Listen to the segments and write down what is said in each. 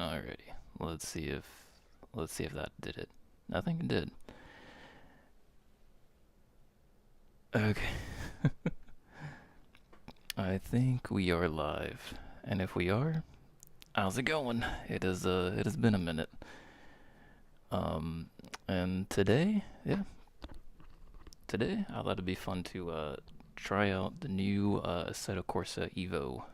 Alrighty. Let's see if that did it. I think it did. Okay. I think we are live. And if we are, how's it going? It has been a minute. And today, today I thought it'd be fun to try out the new Assetto Corsa EVO.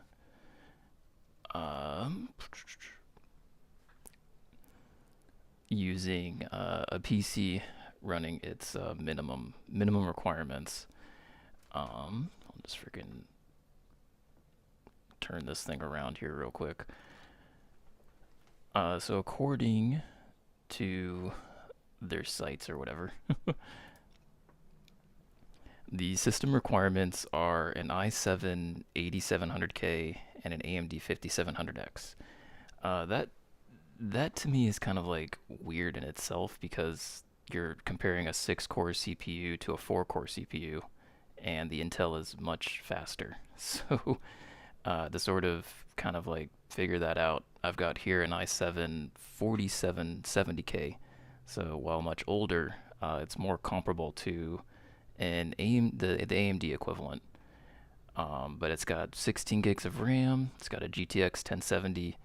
Using a PC running its minimum requirements. I'll just freaking turn this thing around here real quick. So according to their sites or whatever, the system requirements are an i7 8700K and an AMD 5700X. That to me is kind of like weird in itself because you're comparing a 6-core CPU to a 4-core CPU, and the Intel is much faster. So to sort of kind of like figure that out, I've got here an i7 4770K. So while much older, it's more comparable to the AMD equivalent. But it's got 16 gigs of RAM, it's got a GTX 1070,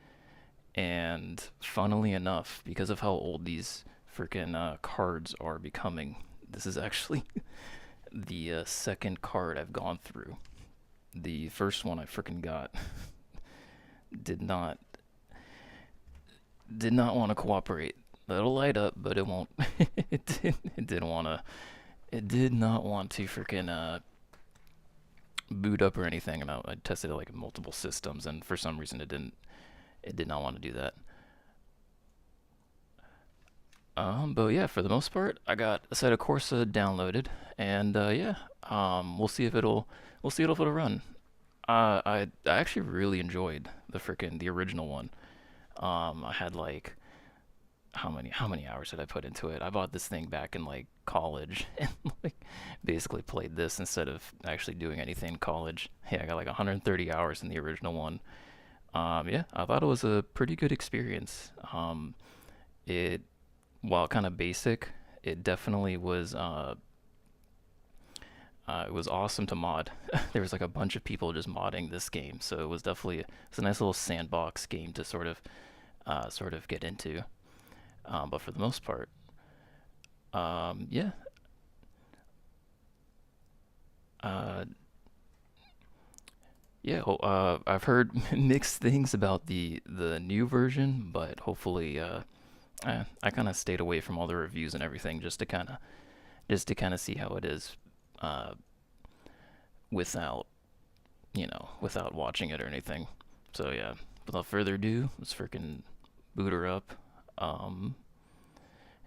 and funnily enough, because of how old these freaking cards are becoming, this is actually the second card I've gone through. The first one I freaking got did not want to cooperate. It'll light up, but it won't. It didn't want to. It did not want to freaking boot up or anything. And I tested it like in multiple systems, and for some reason it didn't. It did not want to do that. But yeah, for the most part, I got Assetto Corsa downloaded, and we'll see if it'll run. I actually really enjoyed the original one. I had like how many hours did I put into it? I bought this thing back in like college and like basically played this instead of actually doing anything in college. Yeah, I got like 130 hours in the original one. Yeah, I thought it was a pretty good experience. While kind of basic, it definitely was. It was awesome to mod. There was like a bunch of people just modding this game, so it was definitely a nice little sandbox game to sort of get into. But for the most part, yeah. Yeah, I've heard mixed things about the new version, but hopefully, I kind of stayed away from all the reviews and everything just to kind of see how it is, without without watching it or anything. So yeah, without further ado, let's freaking boot her up,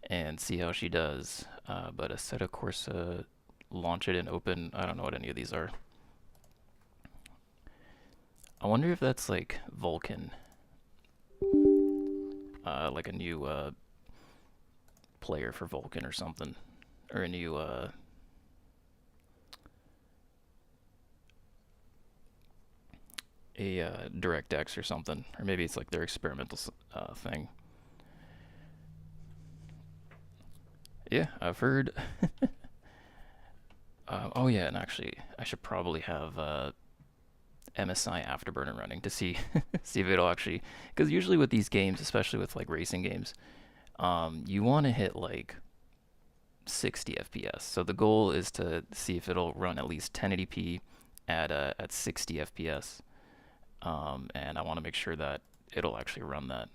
and see how she does. But Assetto Corsa, launch it and open. I don't know what any of these are. I wonder if that's like Vulkan, like a new player for Vulkan or something, or a new DirectX or something, or maybe it's like their experimental thing. Yeah, I've heard. Oh yeah, and actually, I should probably have MSI Afterburner running to see see if it'll actually, because usually with these games, especially with like racing games, you want to hit like 60 FPS. So the goal is to see if it'll run at least 1080p at 60 FPS, and I want to make sure that it'll actually run that.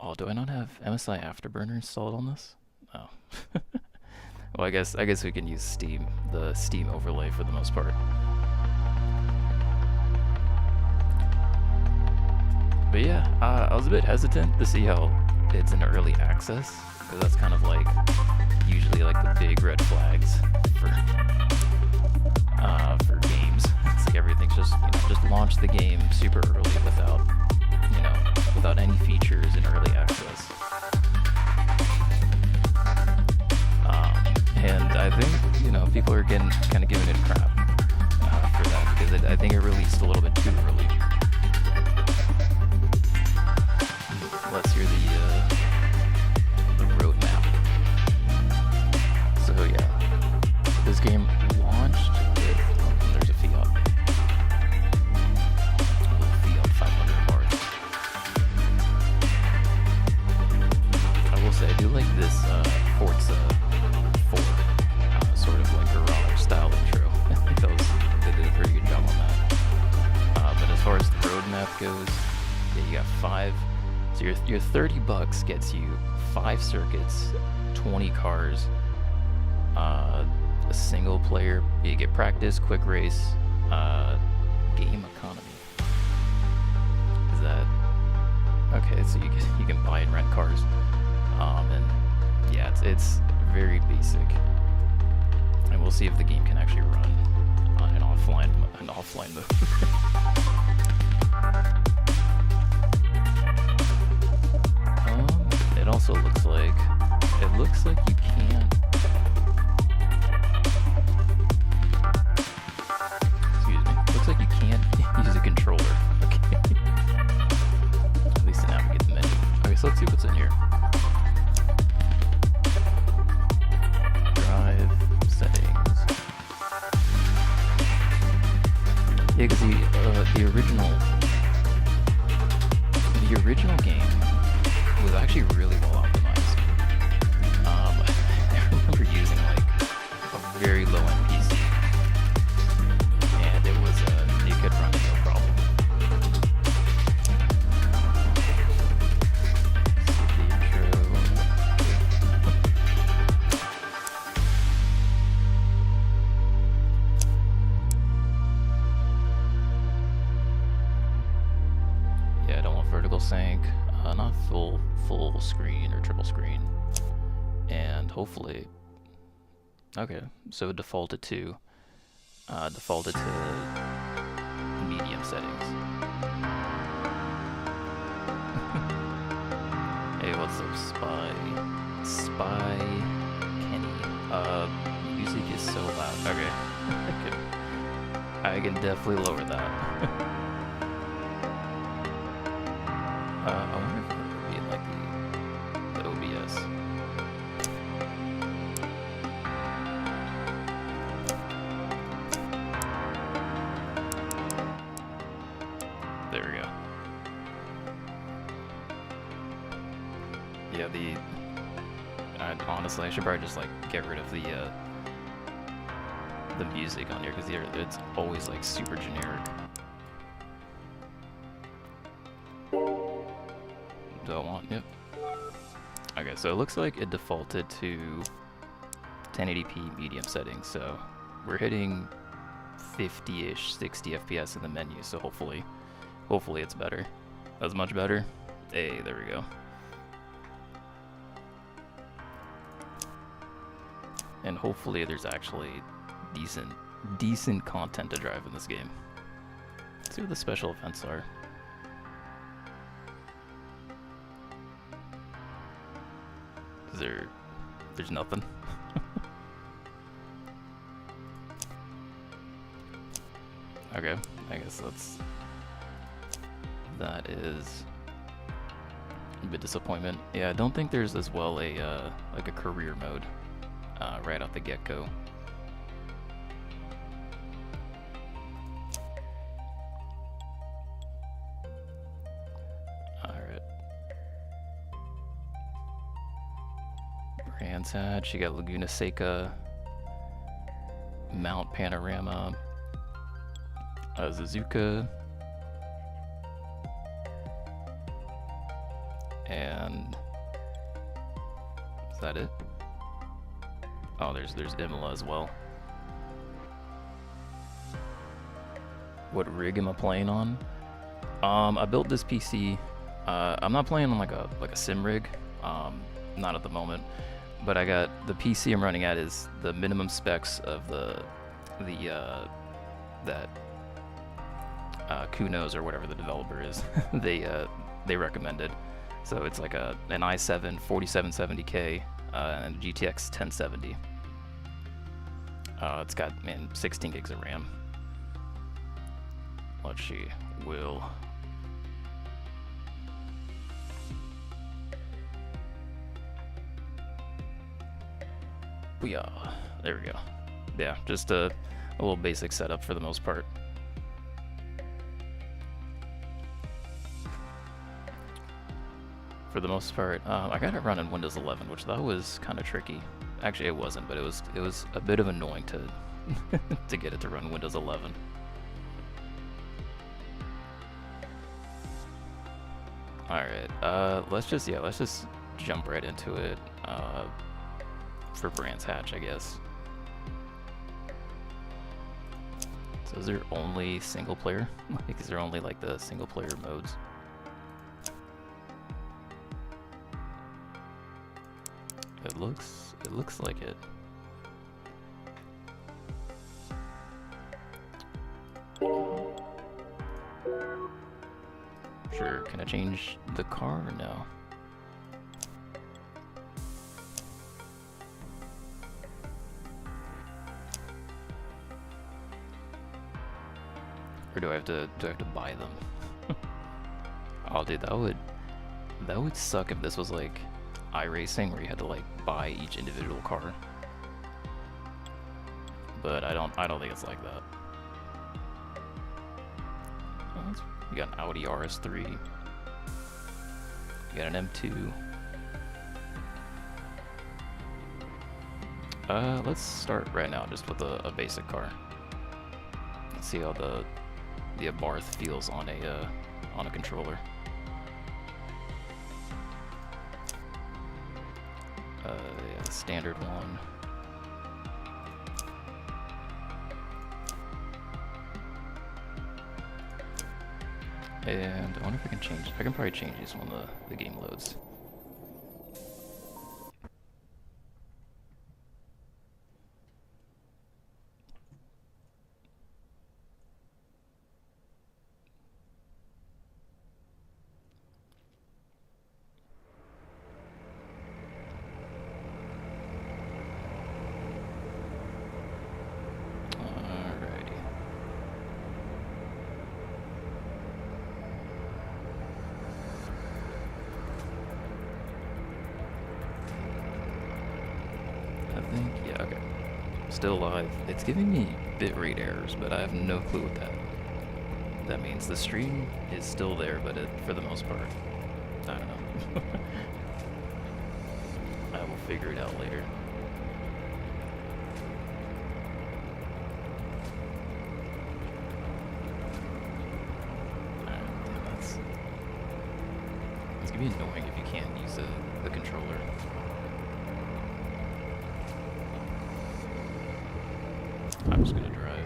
Oh, do I not have MSI Afterburner installed on this? Oh. Well, I guess we can use Steam, the Steam overlay for the most part. But yeah, I was a bit hesitant to see how it's in early access, because that's kind of like usually like the big red flags for games. It's like everything's just just launch the game super early without any features in early access. And I think, people are kind of giving it crap for that, because I think it released a little bit too early. goes. Yeah, you got 5. So your $30 gets you 5 circuits, 20 cars, a single player. You get practice, quick race, game economy. Is that okay? So you can buy and rent cars, and yeah, it's very basic. And we'll see if the game can actually run on an offline mode. It also looks like you can't. Excuse me. Looks like you can't use a controller. Okay. At least to navigate the menu. Okay, so let's see what's in here. Drive settings. Yeah, because the original game was actually really well optimized. I remember using like a very low end PC, and it could run no problem. Yeah, I don't want vertical sync. Not full screen or triple screen, and hopefully, okay, so defaulted to medium settings. Hey, what's up, Spy Kenny? Music is so loud. Okay, I can definitely lower that. I wonder if it would be in like the OBS. There we go. Yeah, honestly, I should probably just like get rid of the music on here because it's always like super generic. Do I want? Yep. Okay, so it looks like it defaulted to 1080p medium settings, so we're hitting 50-ish, 60 FPS in the menu, so hopefully it's better. That's much better. Hey, there we go. And hopefully there's actually decent content to drive in this game. Let's see what the special events are. There's nothing. Okay, I guess that is a bit disappointment. Yeah, I don't think there's as well like a career mode right out the get-go. Brands Hatch, you got Laguna Seca, Mount Panorama, Suzuka, and is that it? Oh, there's Imola as well. What rig am I playing on? I built this PC. I'm not playing on like a sim rig. Not at the moment. But I got the PC I'm running at is the minimum specs of that Kunos or whatever the developer is. they recommended. So it's like an i7 4770K and a GTX 1070. It's got 16 gigs of RAM. Let's see. Yeah, there we go. Yeah, just a little basic setup for the most part. For the most part, I got it running Windows 11, which that was kind of tricky. Actually, it wasn't, but it was a bit of annoying to to get it to run Windows 11. Alright, let's just jump right into it, for Brands Hatch, I guess. So is there only single player? Like, is there only, like, the single player modes? It looks like it. Sure, can I change the car or no? Or do I have to buy them? Oh, dude, that would suck if this was like iRacing where you had to like buy each individual car. But I don't think it's like that. Oh, you got an Audi RS3. You got an M2. Let's start right now just with a basic car. Let's see how the Abarth feels on a controller. Yeah, the standard one. And I wonder if I can change. I can probably change these when the game loads. Yeah, okay. Still live. It's giving me bitrate errors, but I have no clue what that means. The stream is still there, but for the most part, I don't know. I will figure it out later. It's gonna be annoying if you can't use the controller. I'm just gonna drive.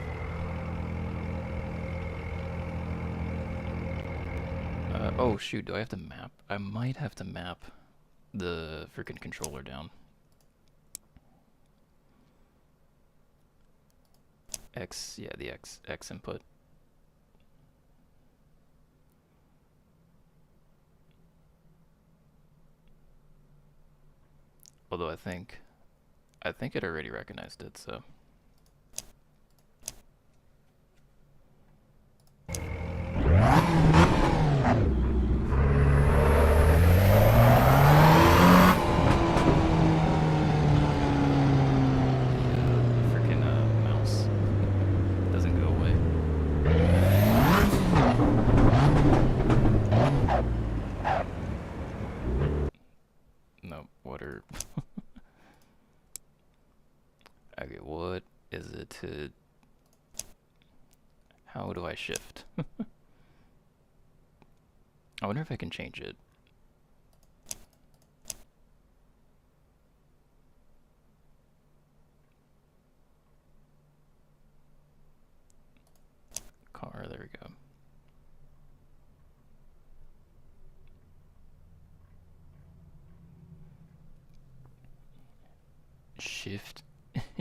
Oh shoot, do I have to map? I might have to map the freaking controller down. X, yeah, the X input. Although I think it already recognized it, so. Okay, what is it to... How do I shift? I wonder if I can change it. Car, there we go.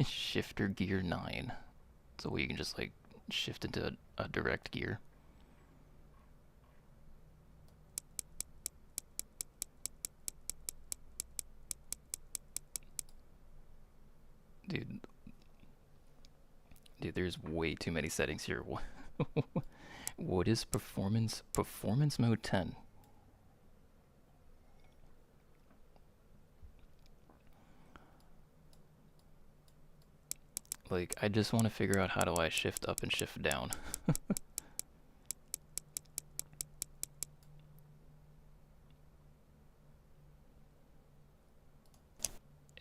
Shifter gear 9. So you can just like shift into a direct gear. Dude, there's way too many settings here. What is performance mode 10? Like, I just want to figure out how do I shift up and shift down.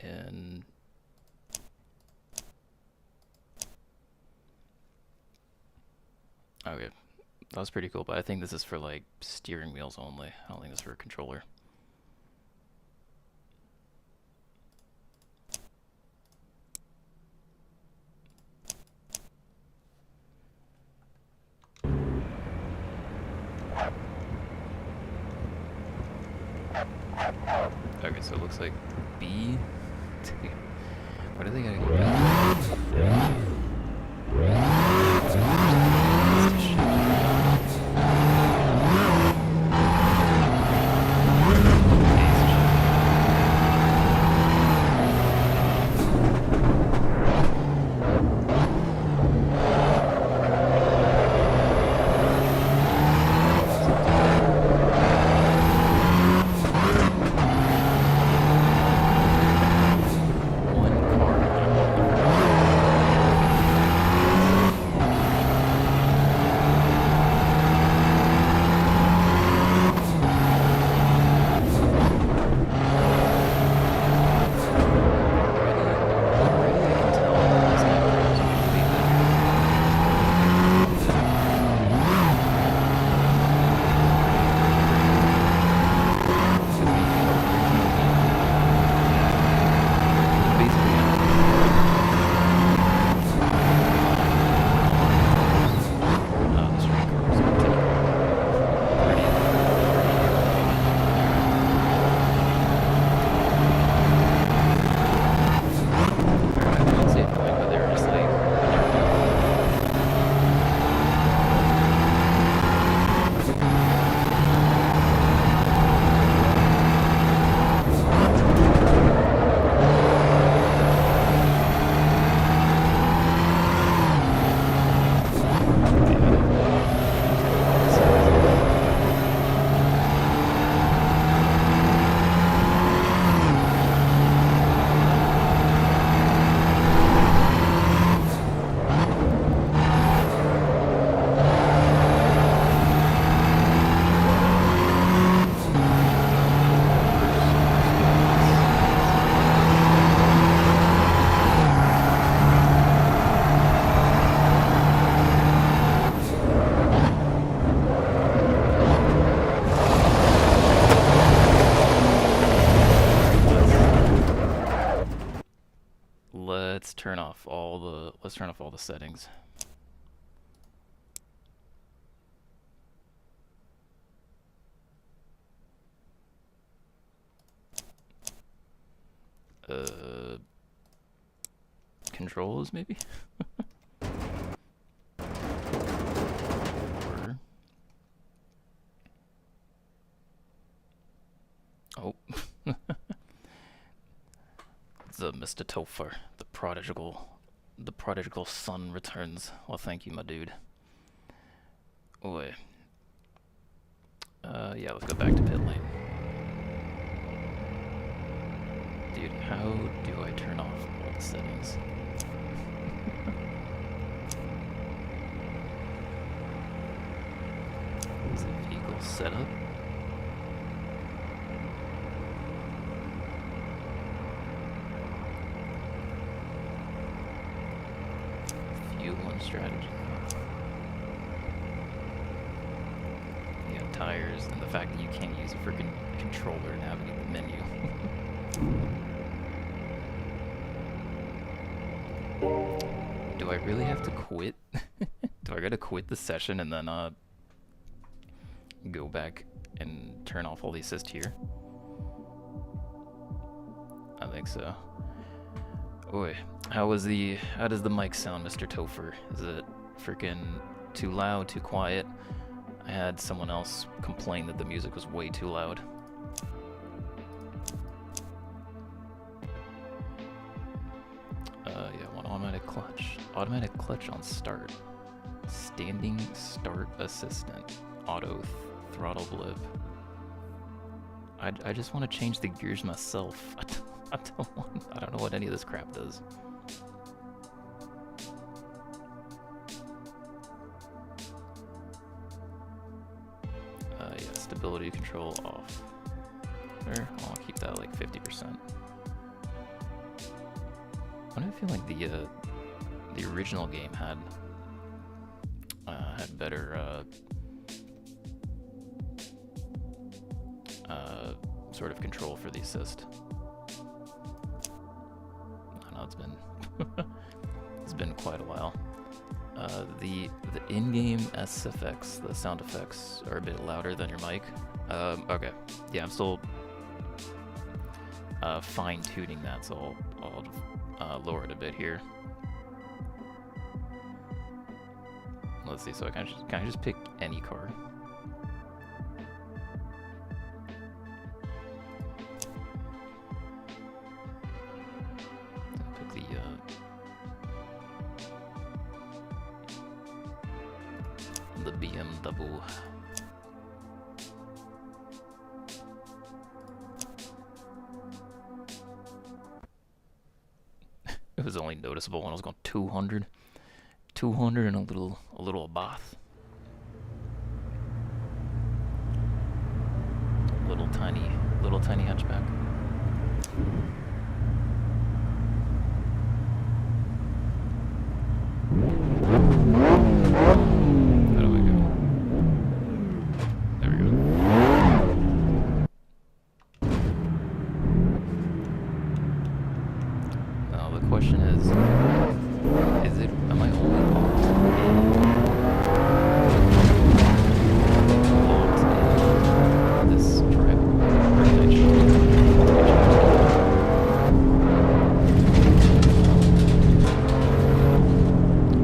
And okay, That was pretty cool, but I think this is for like steering wheels only. I don't think this is for a controller. Okay, so it looks like B. What are they gonna go? Let's turn off all the settings. Controls maybe? Or... Oh. The Mr. Topher, the prodigal son returns. Well, thank you, my dude. Oi. Yeah, let's go back to pit lane. Dude, how do I turn off all the settings? Is it vehicle setup? Fuel and strategy. You got tires, and the fact that you can't use a freaking controller to navigate the menu. Do I really have to quit? Do I gotta quit the session and then go back and turn off all the assist here? I think so. Oi, how does the mic sound, Mr. Topher? Is it freaking too loud, too quiet? I had someone else complain that the music was way too loud. Yeah, one automatic clutch on start, standing start assistant, auto throttle blip. I just want to change the gears myself. I don't know what any of this crap does. Yeah, stability control off. There, I'll keep that like 50%. Why do I feel like the original game had better sort of control for the assist. I know it's been it's been quite a while. The in-game SFX, the sound effects, are a bit louder than your mic. Okay, yeah, I'm still fine-tuning that, so I'll lower it a bit here. Let's see. So can I just pick any card? Pick the BMW. It was only noticeable when I was going 200. 200 and a little bath. Little tiny hatchback. How do we go? There we go. Now the question is it, am I only locked in this tribal? Or did I change?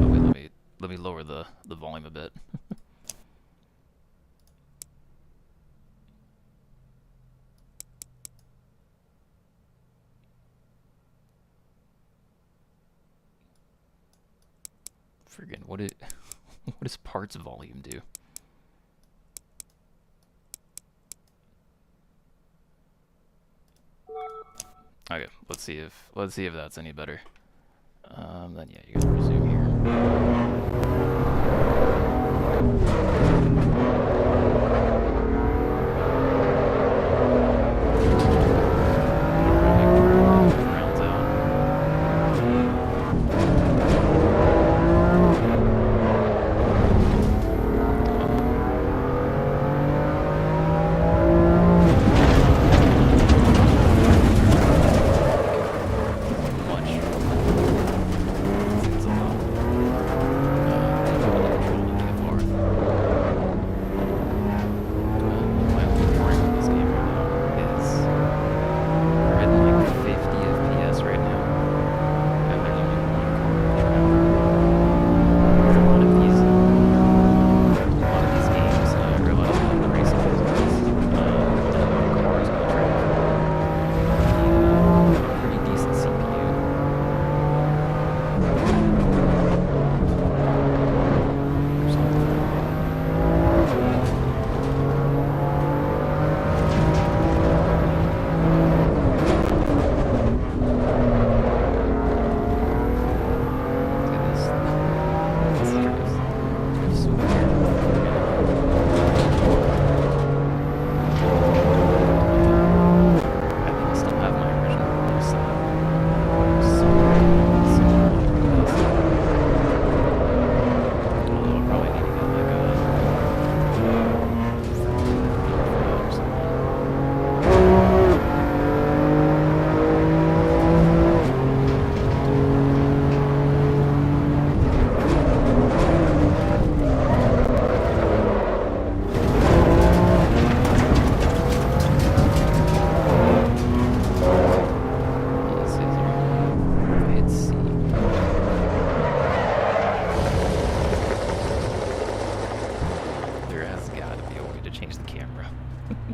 Oh wait, let me lower the volume a bit. Friggin', what does parts volume do? Okay, let's see if that's any better. Then yeah, you gotta resume here.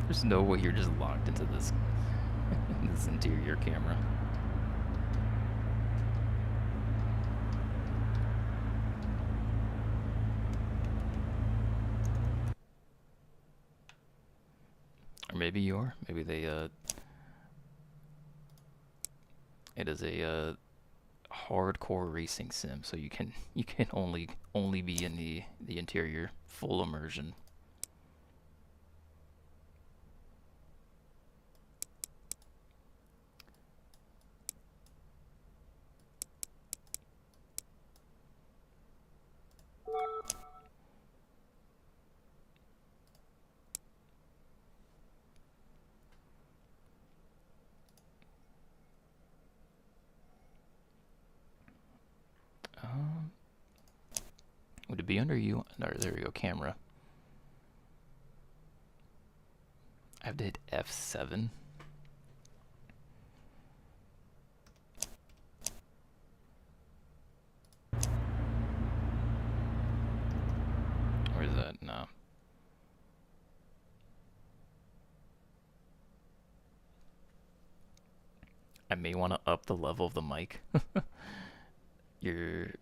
There's no way you're just locked into this this interior camera. Or maybe you are. Maybe they it is a hardcore racing sim, so you can only be in the interior, full immersion. to be under you. No, there we go, camera. I have to hit F7. Where is that? No. I may want to up the level of the mic. You're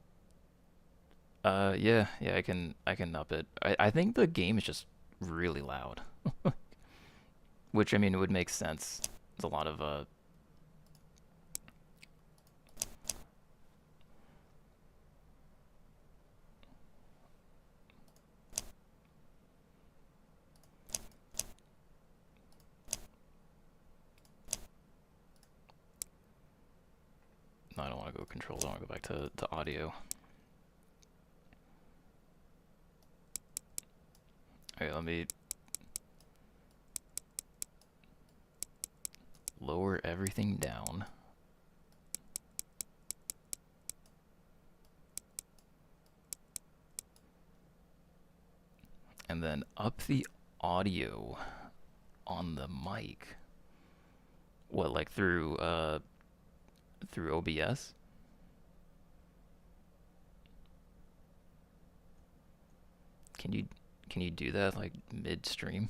yeah, I can up it. I think the game is just really loud. Which, I mean, it would make sense. There's a lot of no, I don't want to go controls, I want to go back to audio. Okay, let me lower everything down. And then up the audio on the mic. What, like through OBS? Can you do that like midstream?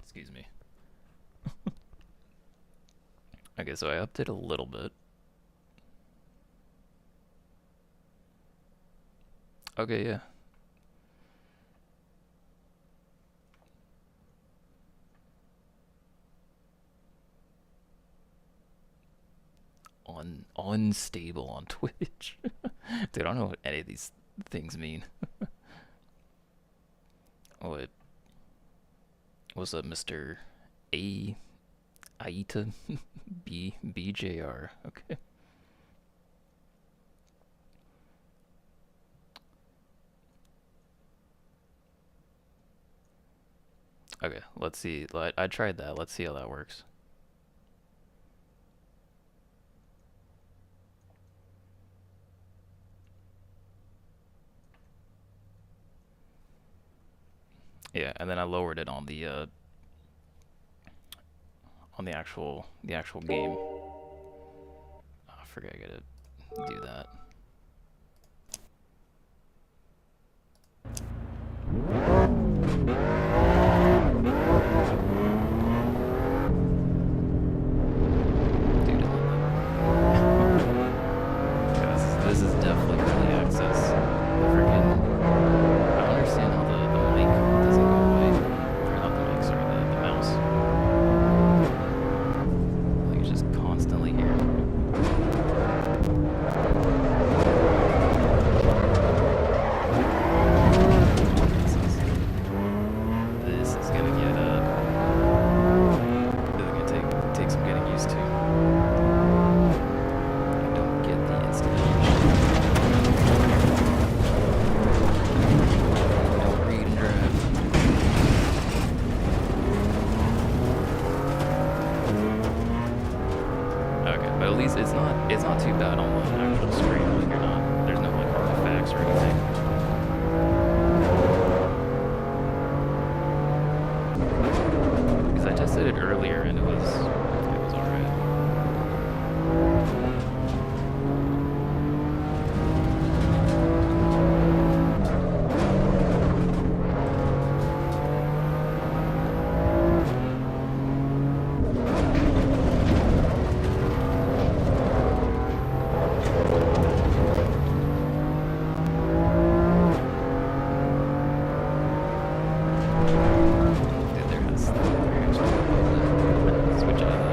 Excuse me. Okay, so I upped it a little bit. Okay, yeah. Unstable on Twitch. Dude, I don't know what any of these things mean. What's up, Mr. Aita BJR? Okay. Okay, let's see. I tried that. Let's see how that works. Yeah, and then I lowered it on the actual game. Oh, I forget I gotta do that. Dude, yeah, this is definitely early access. Freaking, I don't understand how the mic doesn't go away. Or not the mic, sorry, the mouse. Like it's just constantly here. This is gonna get this is gonna take some getting used to. I don't get the installation. Don't read and drive. Okay, but at least it's not too bad on the actual screen. Like there's no like artifacts or anything. Because I tested it earlier and it was alright. Dude, there has to be switch out of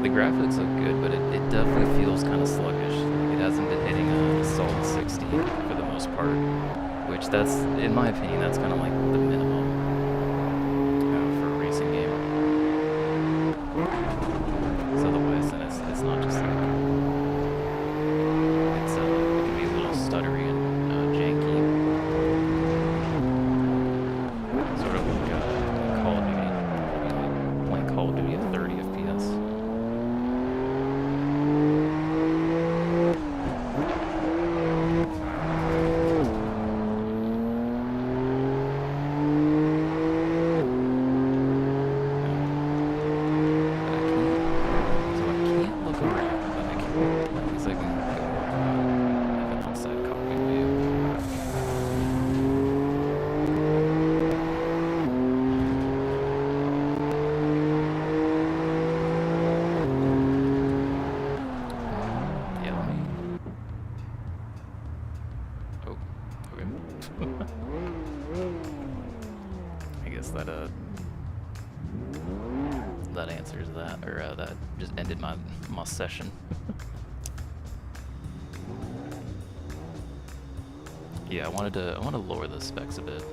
The graphics look good, but it definitely feels kind of sluggish. Like, it hasn't been hitting a solid 60 for the most part, which that's, in my opinion, that's kind of like the minimum for a racing game. So otherwise, then it's not just like, it can be a little stuttery and janky, sort of like Call of Duty. Playing Call of Duty at 30 FPS. I guess that answers that, or that just ended my session. Yeah, I wanted to lower the specs a bit.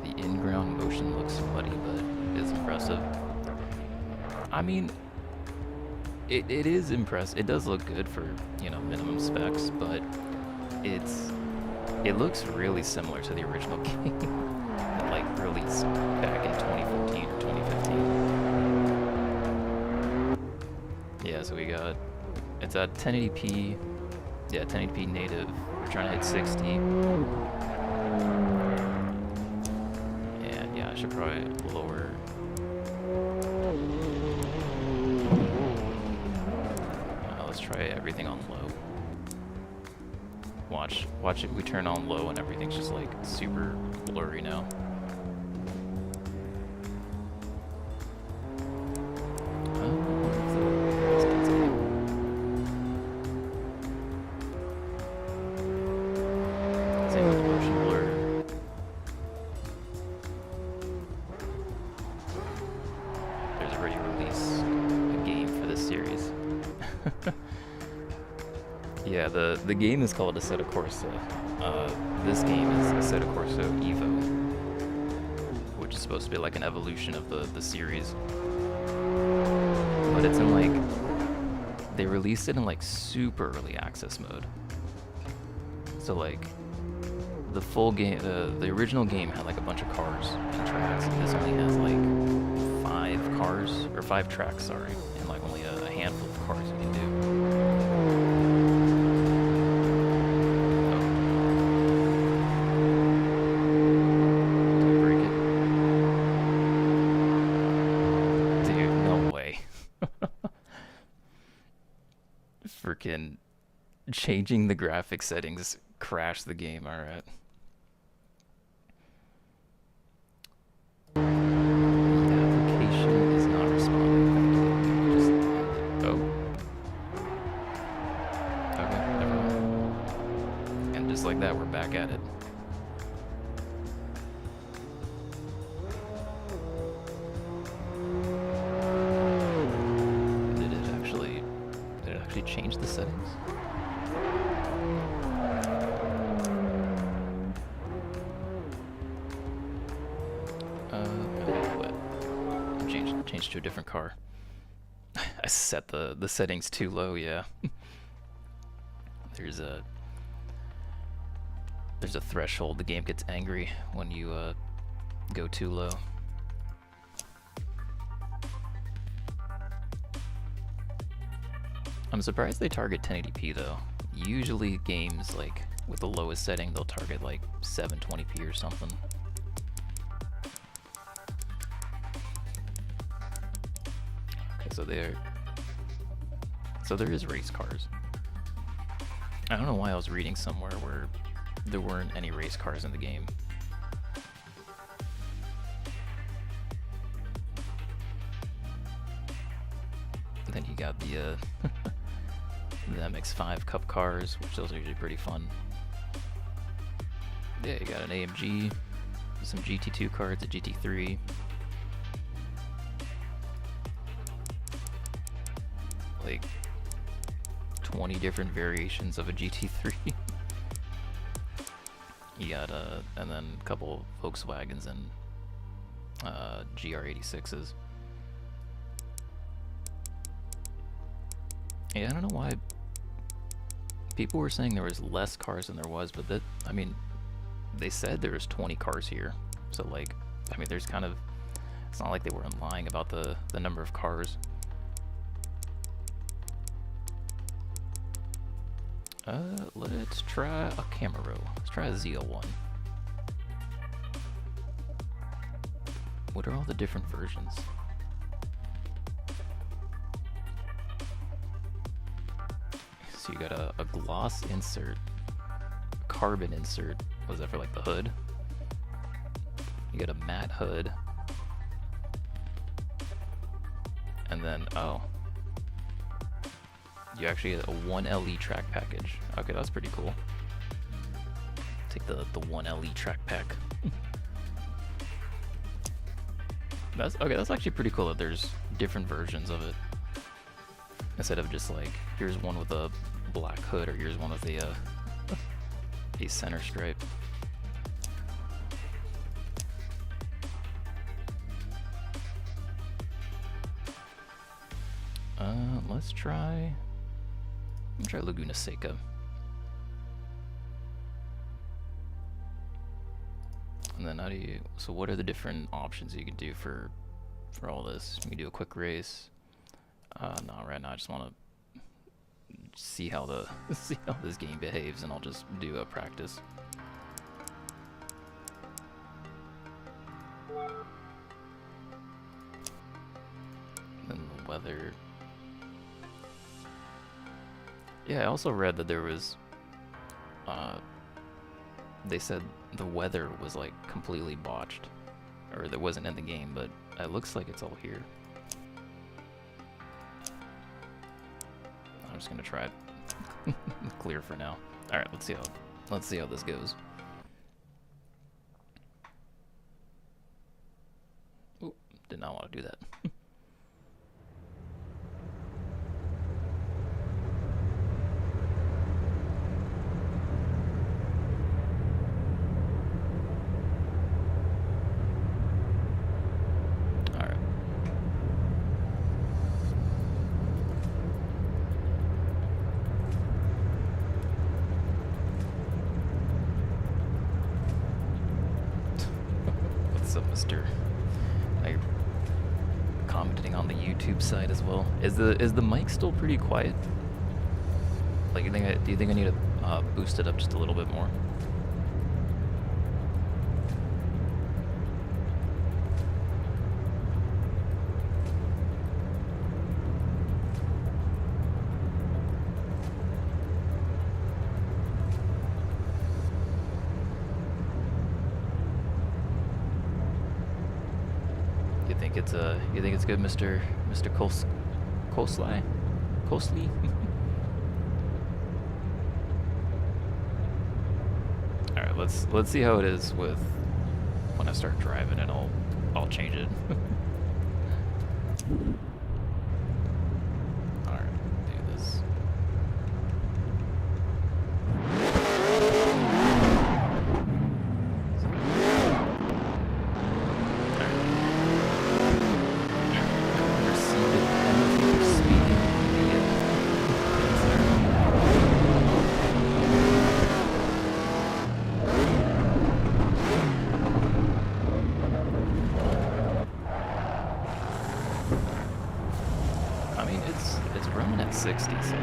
The in-ground motion looks muddy, but it's impressive. I mean, it is impressive. It does look good for, you know, minimum specs, but it looks really similar to the original game that like released back in 2014 or 2015. Yeah, so it's at 1080p. Yeah, 1080p native. We're trying to hit 60. And yeah, I should probably lower. Let's try everything on low. Watch it. We turn on low and everything's just like super blurry now. Same with the motion blur. There's already released a game for this series. Yeah, the game is called Assetto Corsa. This game is Assetto Corsa EVO, which is supposed to be like an evolution of the series. But it's in like, they released it in like super early access mode. So like, the full game, the original game had like a bunch of cars and tracks, and this only has like 5 tracks, sorry, and like only a handful of cars you can do. Freaking changing the graphic settings crashed the game. All right. The application is not responding. Just okay, never mind. And just like that, we're back at it. Did it actually change the settings? What? Changed to a different car. I set the settings too low. Yeah. There's a threshold. The game gets angry when you go too low. I'm surprised they target 1080p though. Usually games like with the lowest setting, they'll target like 720p or something. Okay, so there is race cars. I don't know why I was reading somewhere where there weren't any race cars in the game. And then you got the the MX-5 Cup cars, which those are usually pretty fun. Yeah, you got an AMG, some GT2 cards, a GT3. like 20 different variations of a GT3. You got and then a couple Volkswagens and GR86s. Yeah, I don't know why people were saying there was less cars than there was, but that, I mean, they said there was 20 cars here. So like, I mean, there's kind of, it's not like they weren't lying about the number of cars. Let's try a Camaro. Let's try a Z01. What are all the different versions? So you got a gloss insert, a carbon insert. Was that for like the hood? You got a matte hood. And then, oh. You actually get a 1LE track package. Okay, that's pretty cool. Take the 1LE track pack. That's okay, that's actually pretty cool that there's different versions of it. Instead of just like, here's one with a black hood, or here's one with a center stripe. Let's try Laguna Seca. And then how do you, so what are the different options you can do for all this? You can do a quick race. No, right now I just want to see how this game behaves, and I'll just do a practice. And then the weather. Yeah, I also read that there was, they said the weather was like completely botched, or that wasn't in the game, but it looks like it's all here. I'm just gonna try it clear for now. All right, let's see how this goes. Ooh, did not want to do that. Mr. Now you're commenting on the YouTube side as well. Is the mic still pretty quiet? Like, do you think I need to boost it up just a little bit more? You think it's good, Mr. Cosley? All right, let's see how it is with when I start driving, and I'll change it. All right, do this. I mean, it's running at 60, so.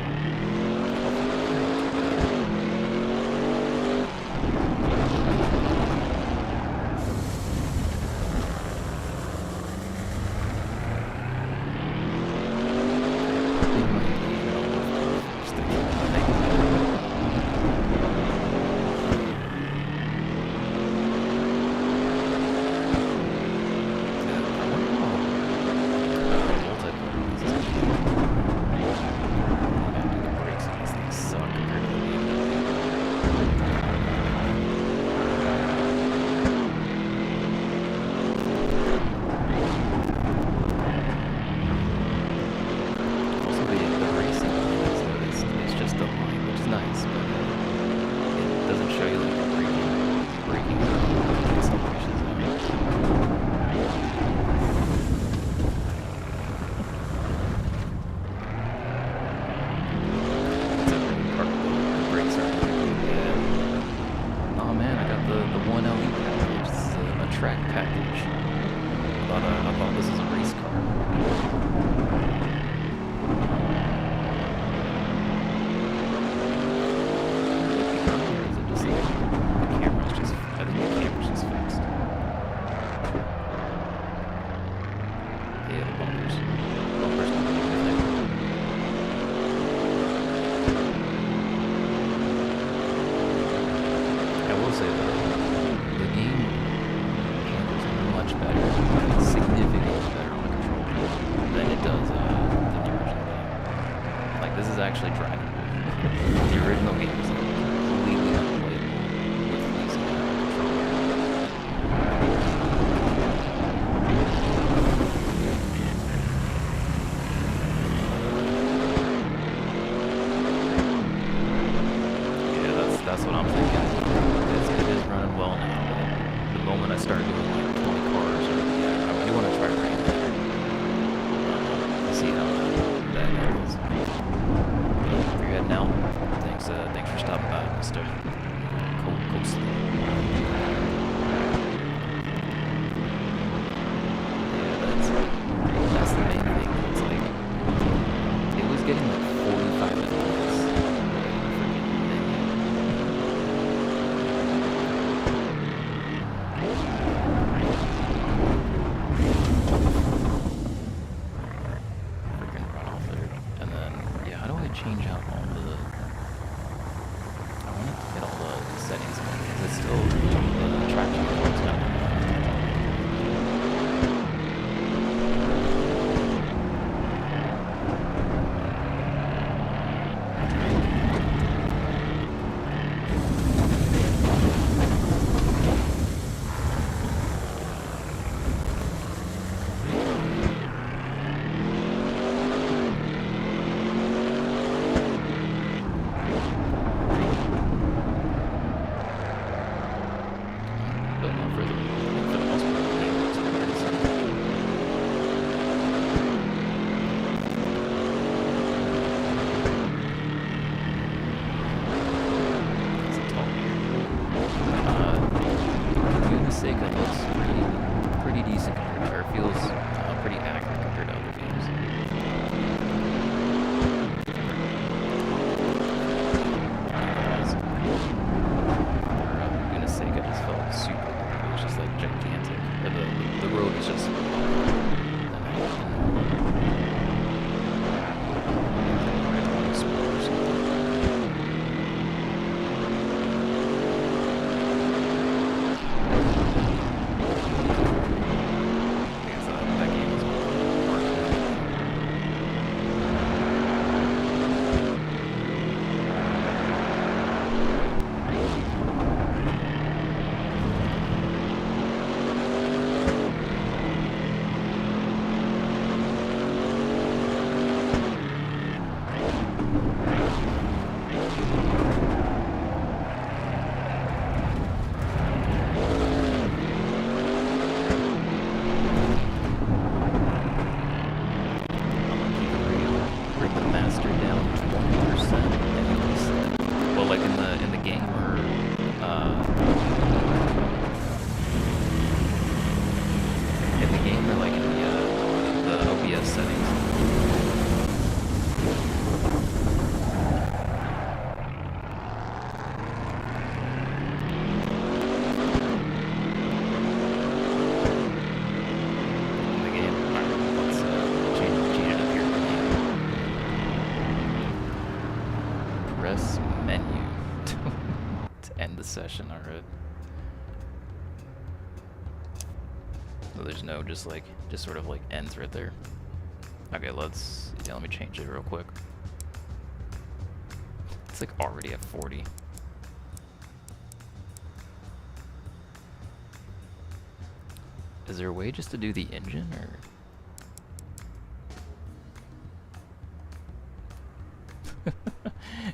actually driving. The original game was like completely unplayable with using a controller. Yeah, that's what I'm thinking. It is running well now. But the moment I start doing like 20 cars, or yeah, I do want to try running that. See how that goes. If you're heading out, thanks for stopping by, Mr. Coastal. Yeah, that's the main thing. It's like it was getting like 45 minutes. Change out all the... I wanted to get all the settings on it, because it's still the traction control's not on. Pretty decent compared, or feels pretty accurate compared to other games. Goodness sake, I just felt super weird. It was just like gigantic. Or the road was just... Session, alright. So there's no just sort of like ends right there. Okay, let me change it real quick. It's like already at 40. Is there a way just to do the engine, or?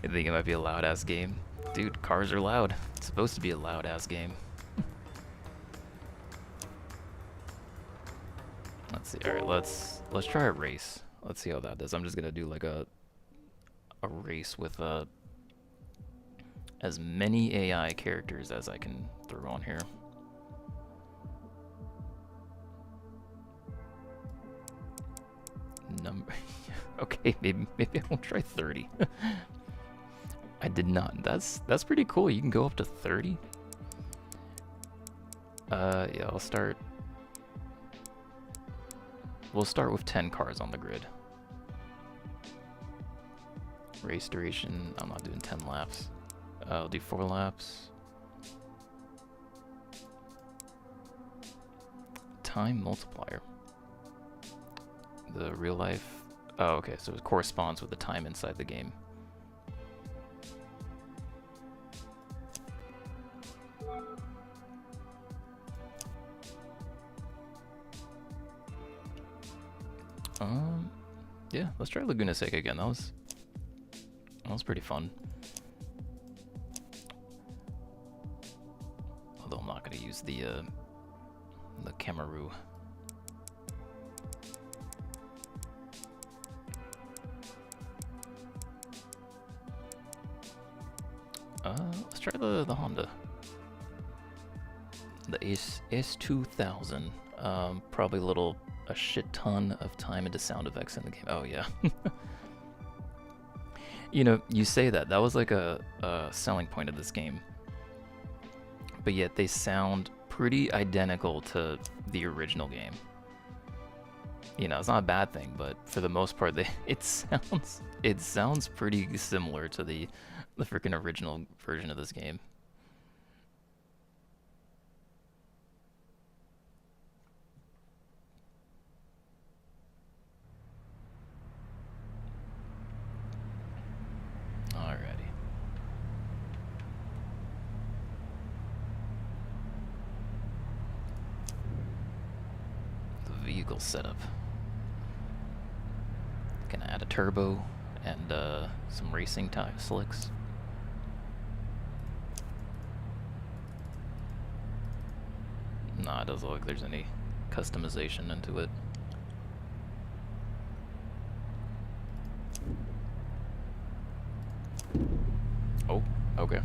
I think it might be a loud ass game. Dude, cars are loud. It's supposed to be a loud ass game. Let's see. All right, let's try a race. Let's see how that does. I'm just gonna do like a race with as many AI characters as I can throw on here. Okay, maybe I won't try 30. I did not. That's pretty cool. You can go up to 30. Yeah, we'll start with 10 cars on the grid. Race duration, I'm not doing 10 laps. I'll do 4 laps. Time multiplier. The real life. Oh, okay, so it corresponds with the time inside the game. Um, yeah, let's try Laguna Seca again. That was pretty fun. Although I'm not gonna use the Kamaru. Let's try the Honda. The S2000. Probably a shit ton of time into sound effects in the game. Oh yeah. You know, you say that. That was like a selling point of this game. But yet they sound pretty identical to the original game. You know, it's not a bad thing, but for the most part, it sounds pretty similar to the freaking original version of this game. Alrighty. The vehicle setup. Gonna add a turbo and some racing type slicks. Nah, it doesn't look like there's any customization into it. Oh, okay.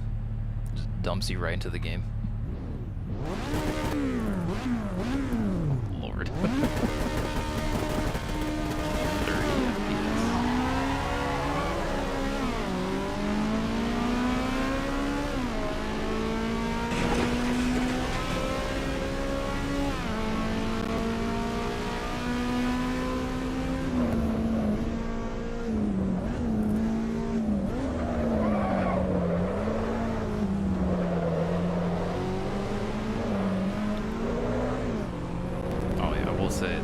Just dumps you right into the game. Oh, Lord. 30 FPS. Say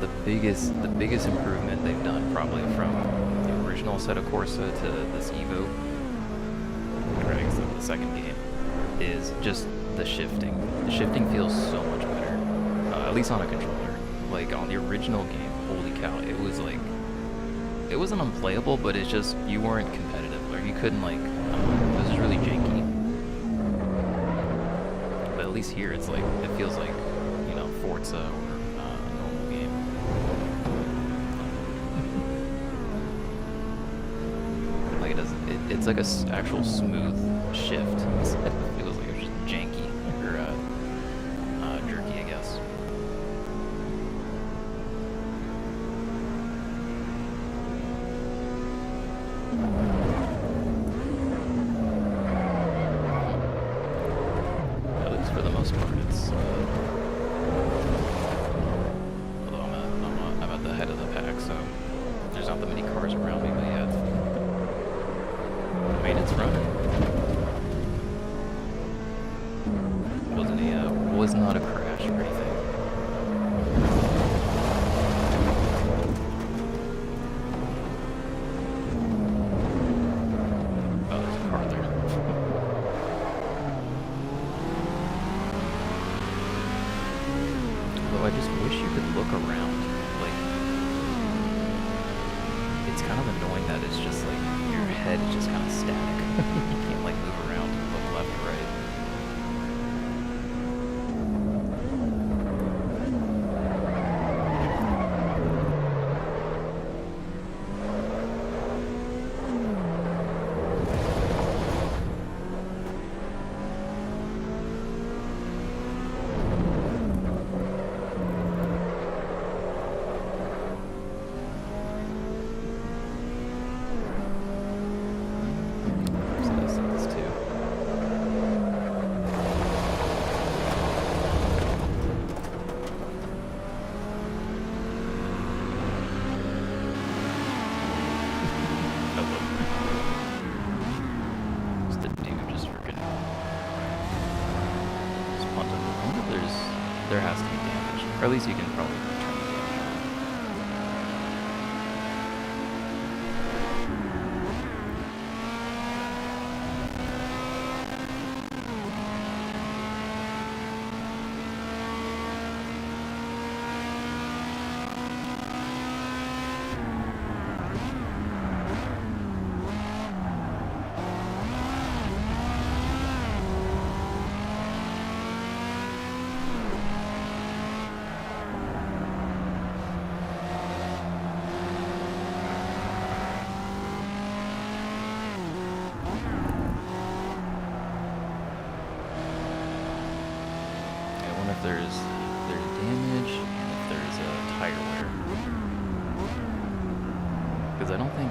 the biggest improvement they've done probably from the original Assetto Corsa to this Evo, or I guess the second game, is just the shifting. The shifting feels so much better, at least on a controller. Like on the original game, holy cow, it wasn't unplayable, but it's just you weren't competitive, or you couldn't this is really janky. But at least here, it feels like Forza or a normal game. Like it's like a actual smooth shift. It feels like it was just janky or jerky, I guess. At least for the most part, it's. Head of the pack, so there's not that many cars around me, but yeah, I mean, it's running. Was not a crash or anything. Oh, there's a car there. Although I just wish you could look around. It's kind of annoying that it's just your head is just kind of static. You can't move around, look left or right. There has to be damage, or at least you can probably turn the damage on. tire wear. Because I don't think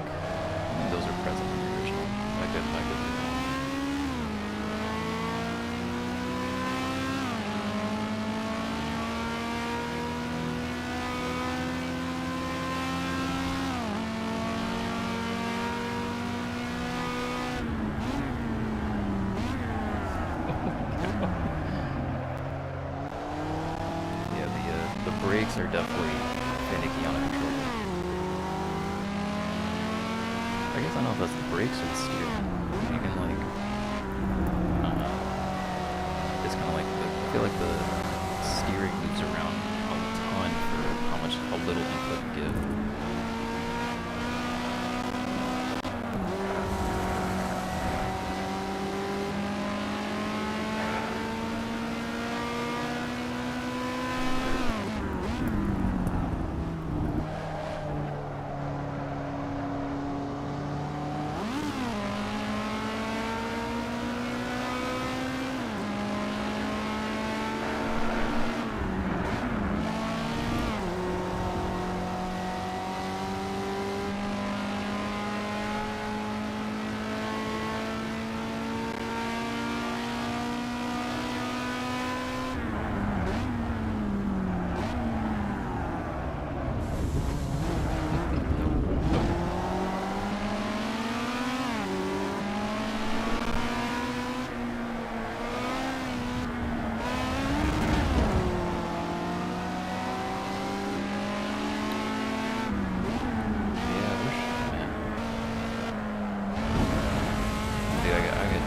those are present in the original. I could be wrong. The brakes are definitely finicky on a controller. I guess I don't know if that's the brakes or the steering. You can like, it's kind of like I feel like the steering moves around a ton for how little input you give.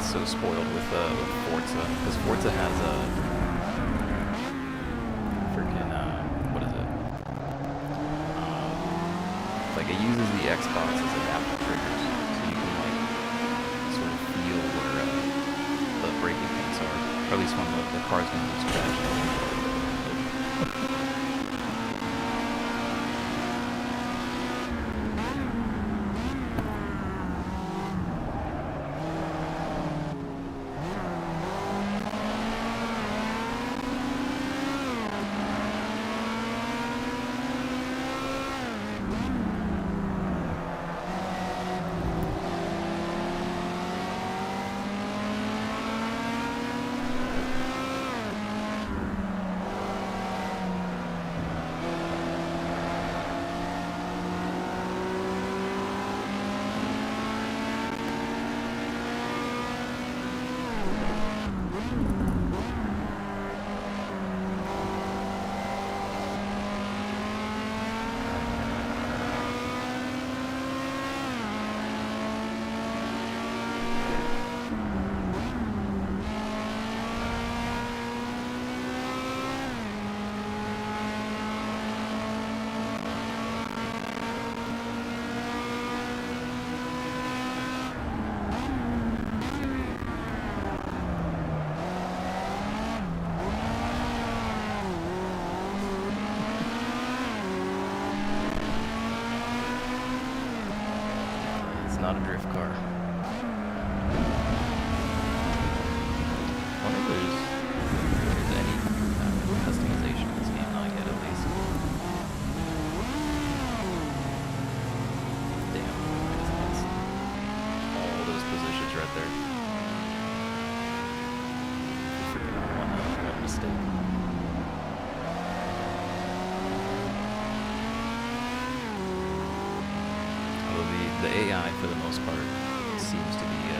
So spoiled with Forza, because Forza has a freaking what is it? Like it uses the Xbox as adaptive triggers, so you can like sort of feel where the braking things are, or at least when the car's gonna lose traction. Not a drift car. I wonder if there's any customization in this game, not yet at least. Damn, that's all those positions right there. Freaking one mistake. The AI, for the most part, seems to be, I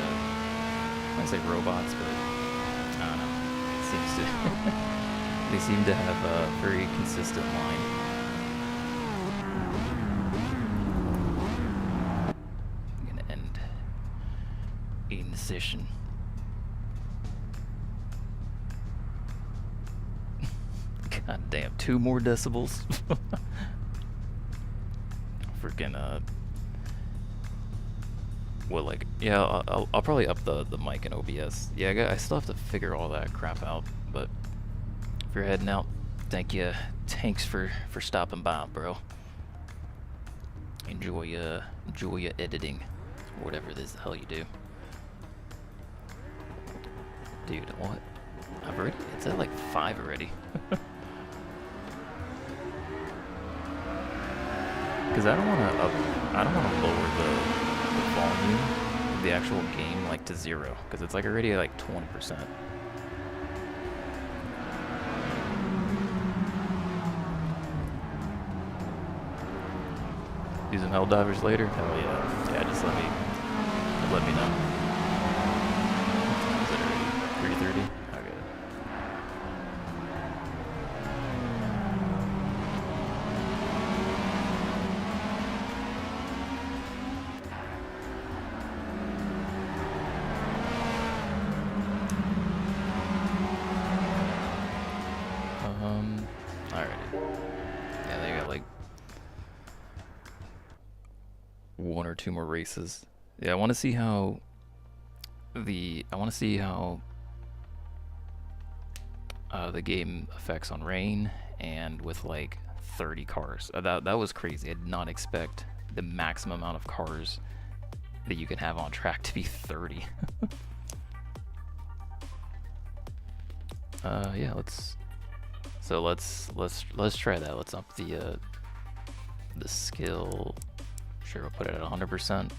wouldn't say robots, but I don't know. It seems to, they seem to have a very consistent line. I'm gonna end the session. God damn, 2 more decibels. Freaking, well, like, yeah, I'll probably up the mic and OBS. Yeah, I still have to figure all that crap out, but if you're heading out, thanks for stopping by, bro. Enjoy your editing, whatever it is the hell you do. Dude, what? It's at like 5 already. because I don't want to lower the volume of the actual game like to 0, because it's like already like 20%. Do some Helldivers later? Hell yeah. Yeah, just let me know. Is it already 3:30? Okay. Alrighty. Yeah, they got like 1 or 2 more races. Yeah, I want to see how the game effects on rain and with like 30 cars. That was crazy. I did not expect the maximum amount of cars that you can have on track to be 30. Yeah, let's try that. Let's up the skill. Sure, we'll put it at 100%.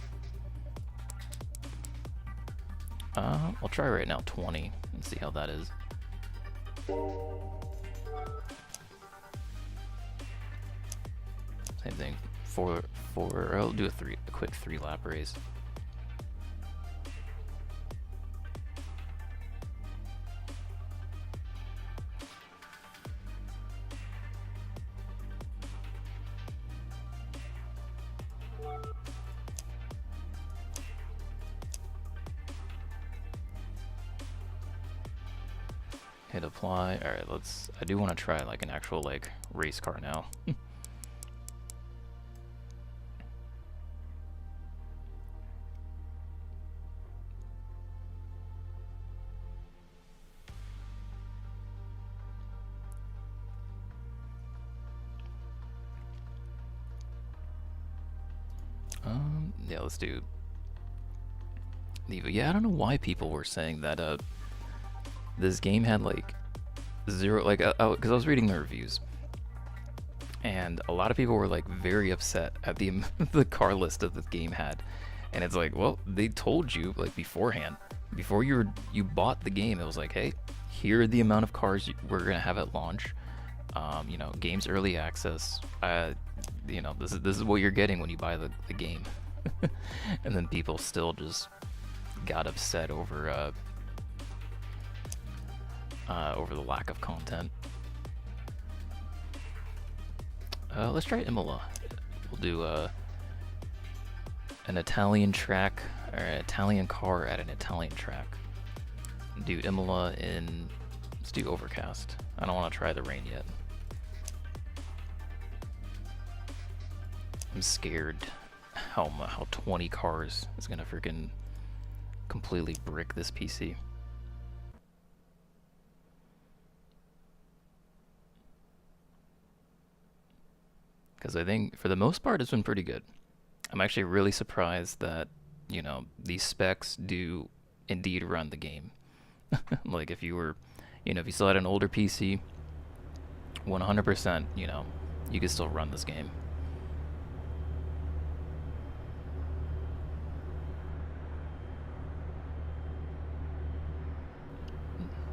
I'll try right now 20 and see how that is. Same thing. I'll do a quick 3-lap race. Hit apply. All right, I do want to try like an actual like race car now. Yeah, let's do EVO. Yeah, I don't know why people were saying that this game had like 0, like, because I was reading the reviews, and a lot of people were like very upset at the the car list that the game had, and it's like, well, they told you like beforehand, before you bought the game, it was like, hey, here are the amount of cars we're gonna have at launch. You know, game's early access. You know, this is what you're getting when you buy the game. And then people still just got upset over the lack of content. Let's try Imola. We'll do an Italian track, or an Italian car at an Italian track. Do Imola in, let's do Overcast. I don't want to try the rain yet. I'm scared how 20 cars is gonna freaking completely brick this PC. Because I think for the most part it's been pretty good. I'm actually really surprised that, you know, these specs do indeed run the game. Like if you were, you know, if you still had an older PC, 100%, you know, you could still run this game.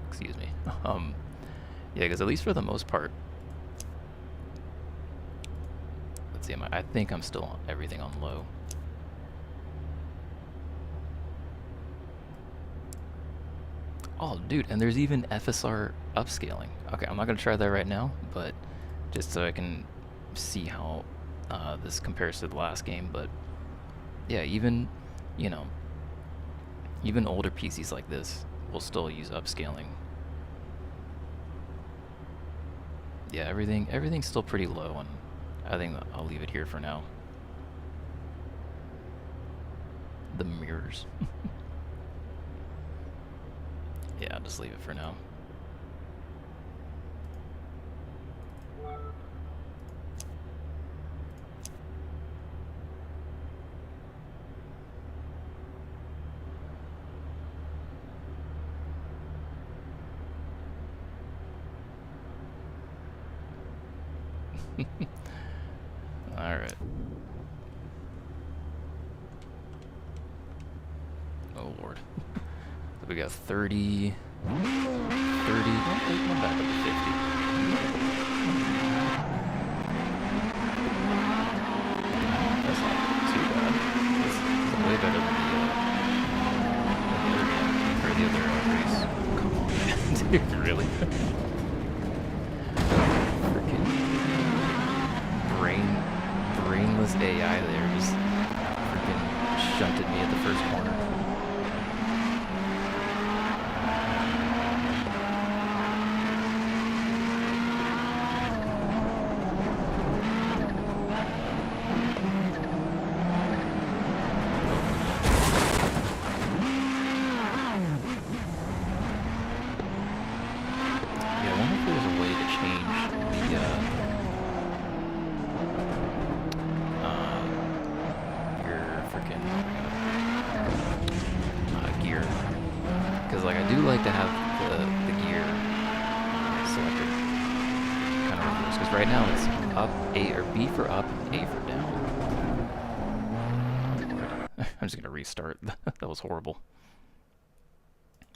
Excuse me. Yeah, because at least for the most part, let's see, I think I'm still on everything on low. Oh, dude, and there's even FSR upscaling. Okay, I'm not gonna try that right now, but just so I can see how this compares to the last game. But yeah, even, you know, even older PCs like this will still use upscaling. Yeah, everything's still pretty low, and I think I'll leave it here for now. The mirrors. Yeah, I'll just leave it for now. All right. go, 30, 30, one back up to 50. That's not too bad. It's way better than the other race. Come on, dude, really? Freaking brainless AI there just freaking shunted me at the first corner. Like, I do like to have the gear selected kind of reverse, because right now it's up, A, or B for up, A for down. I'm just gonna restart. That was horrible.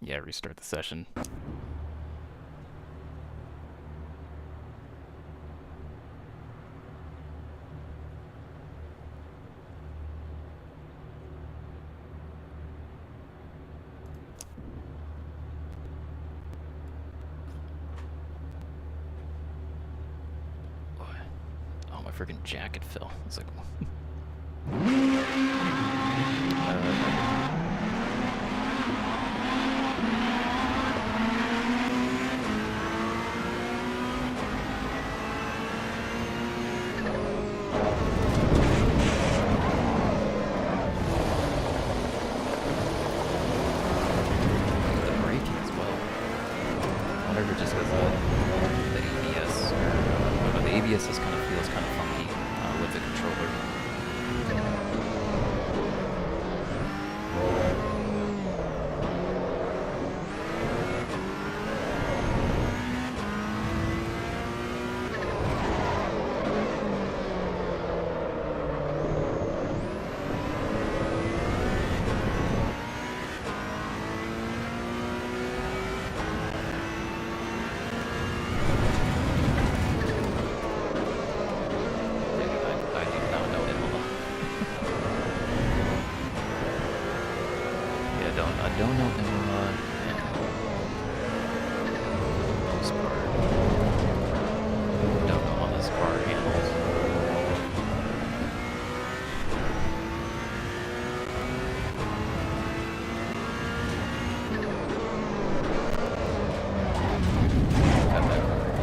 Yeah, restart the session. My freaking jacket fell. It's like, the braking as well. I wonder if it just because the ABS, or the ABS just kind of feels kind of funky with the controller. I don't know Imola and this part. Don't know how this car handles.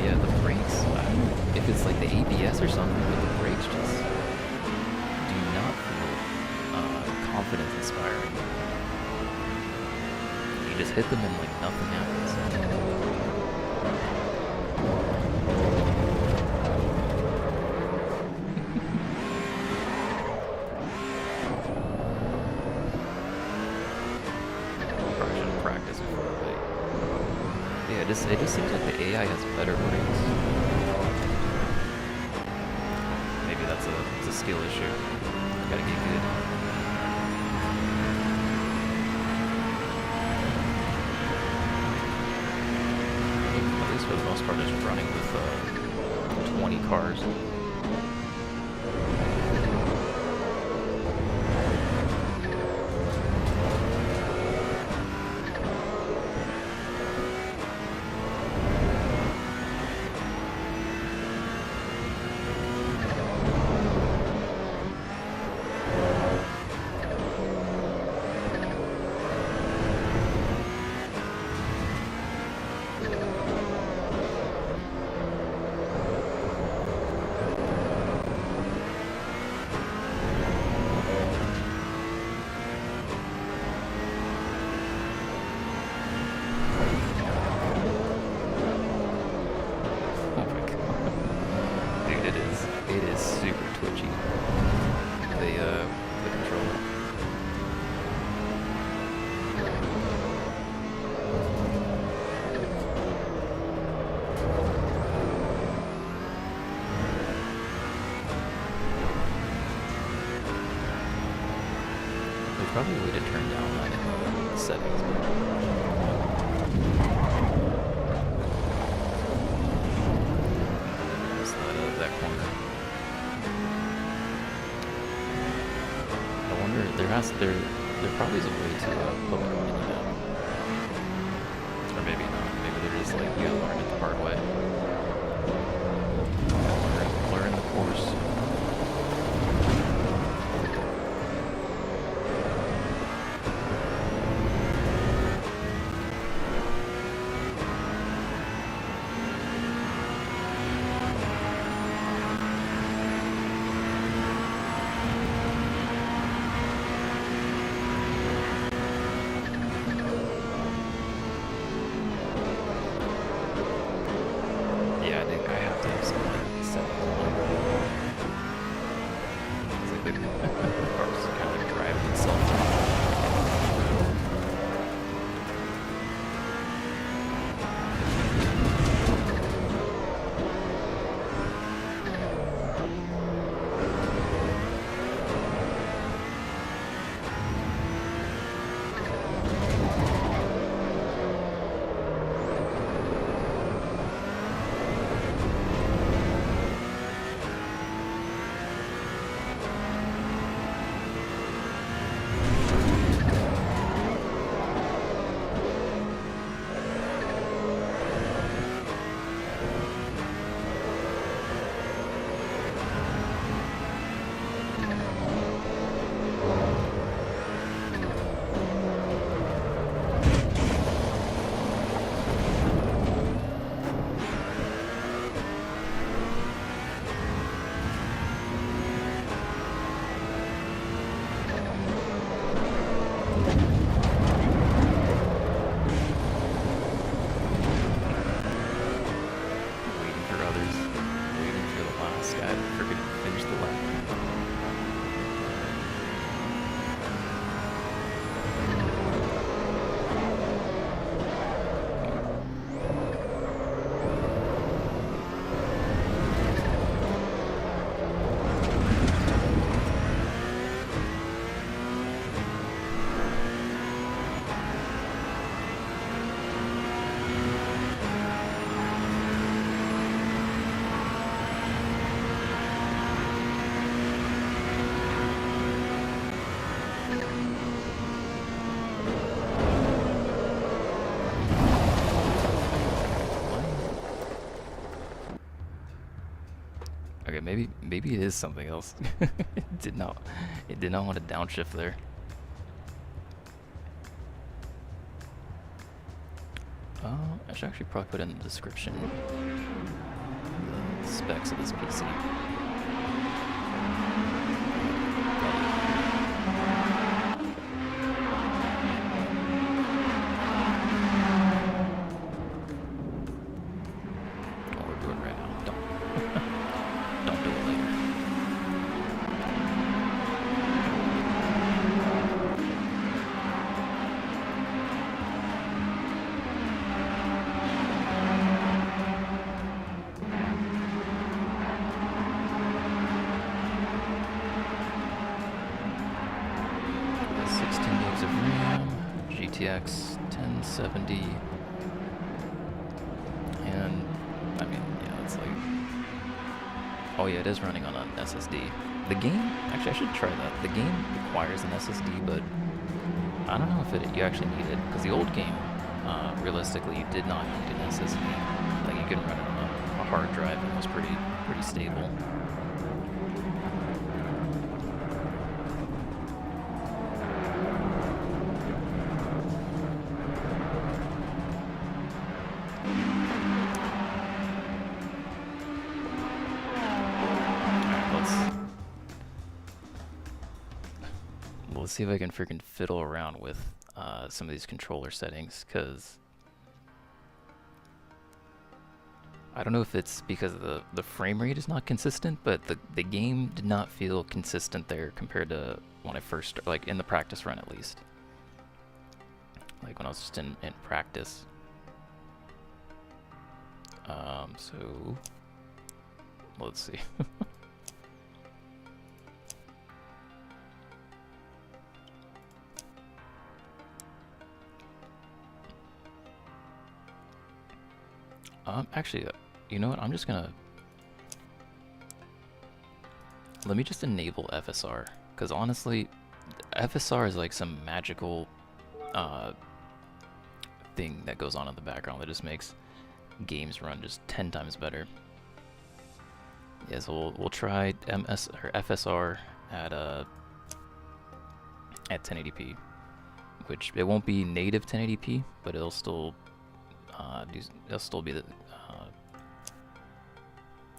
Yeah, the brakes. If it's like the ABS or something, but the brakes just do not feel confidence inspiring. You just hit them and like nothing happens. Probably should have practiced before, but yeah, it just seems like the AI has better brakes. Maybe it's a skill issue. Gotta get good. For the most part, is running with 20 cars. It is super twitchy. The controller. There's probably a way to turn down that in the settings. Just that corner. I wonder, there probably is a way to put like a mini map. Or maybe not. Maybe they're just like, you gotta learn it the hard way. Learn the course. Yeah, I think I have to have some like settings on. It's like the car's kind of driving itself. Okay, maybe it is something else. It did not want to downshift there. I should actually probably put in the description the specs of this PC. Or do it right now. Don't do it later. GTX 1070, and I mean, yeah, it's like, oh yeah, it is running on an SSD. The game, actually, I should try that. The game requires an SSD, but I don't know if you actually need it, because the old game, realistically, you did not need an SSD. Like, you could run it on a hard drive, and it was pretty stable. Let's see if I can freaking fiddle around with some of these controller settings, because I don't know if it's because the frame rate is not consistent, but the game did not feel consistent there compared to when I first, like in the practice run at least. Like when I was just in practice. So let's see. Actually, you know what? I'm just gonna let me just enable FSR, because honestly, FSR is like some magical uh, thing that goes on in the background that just makes games run just 10 times better. Yeah, so we'll try FSR at 1080p, which it won't be native 1080p, but it'll still be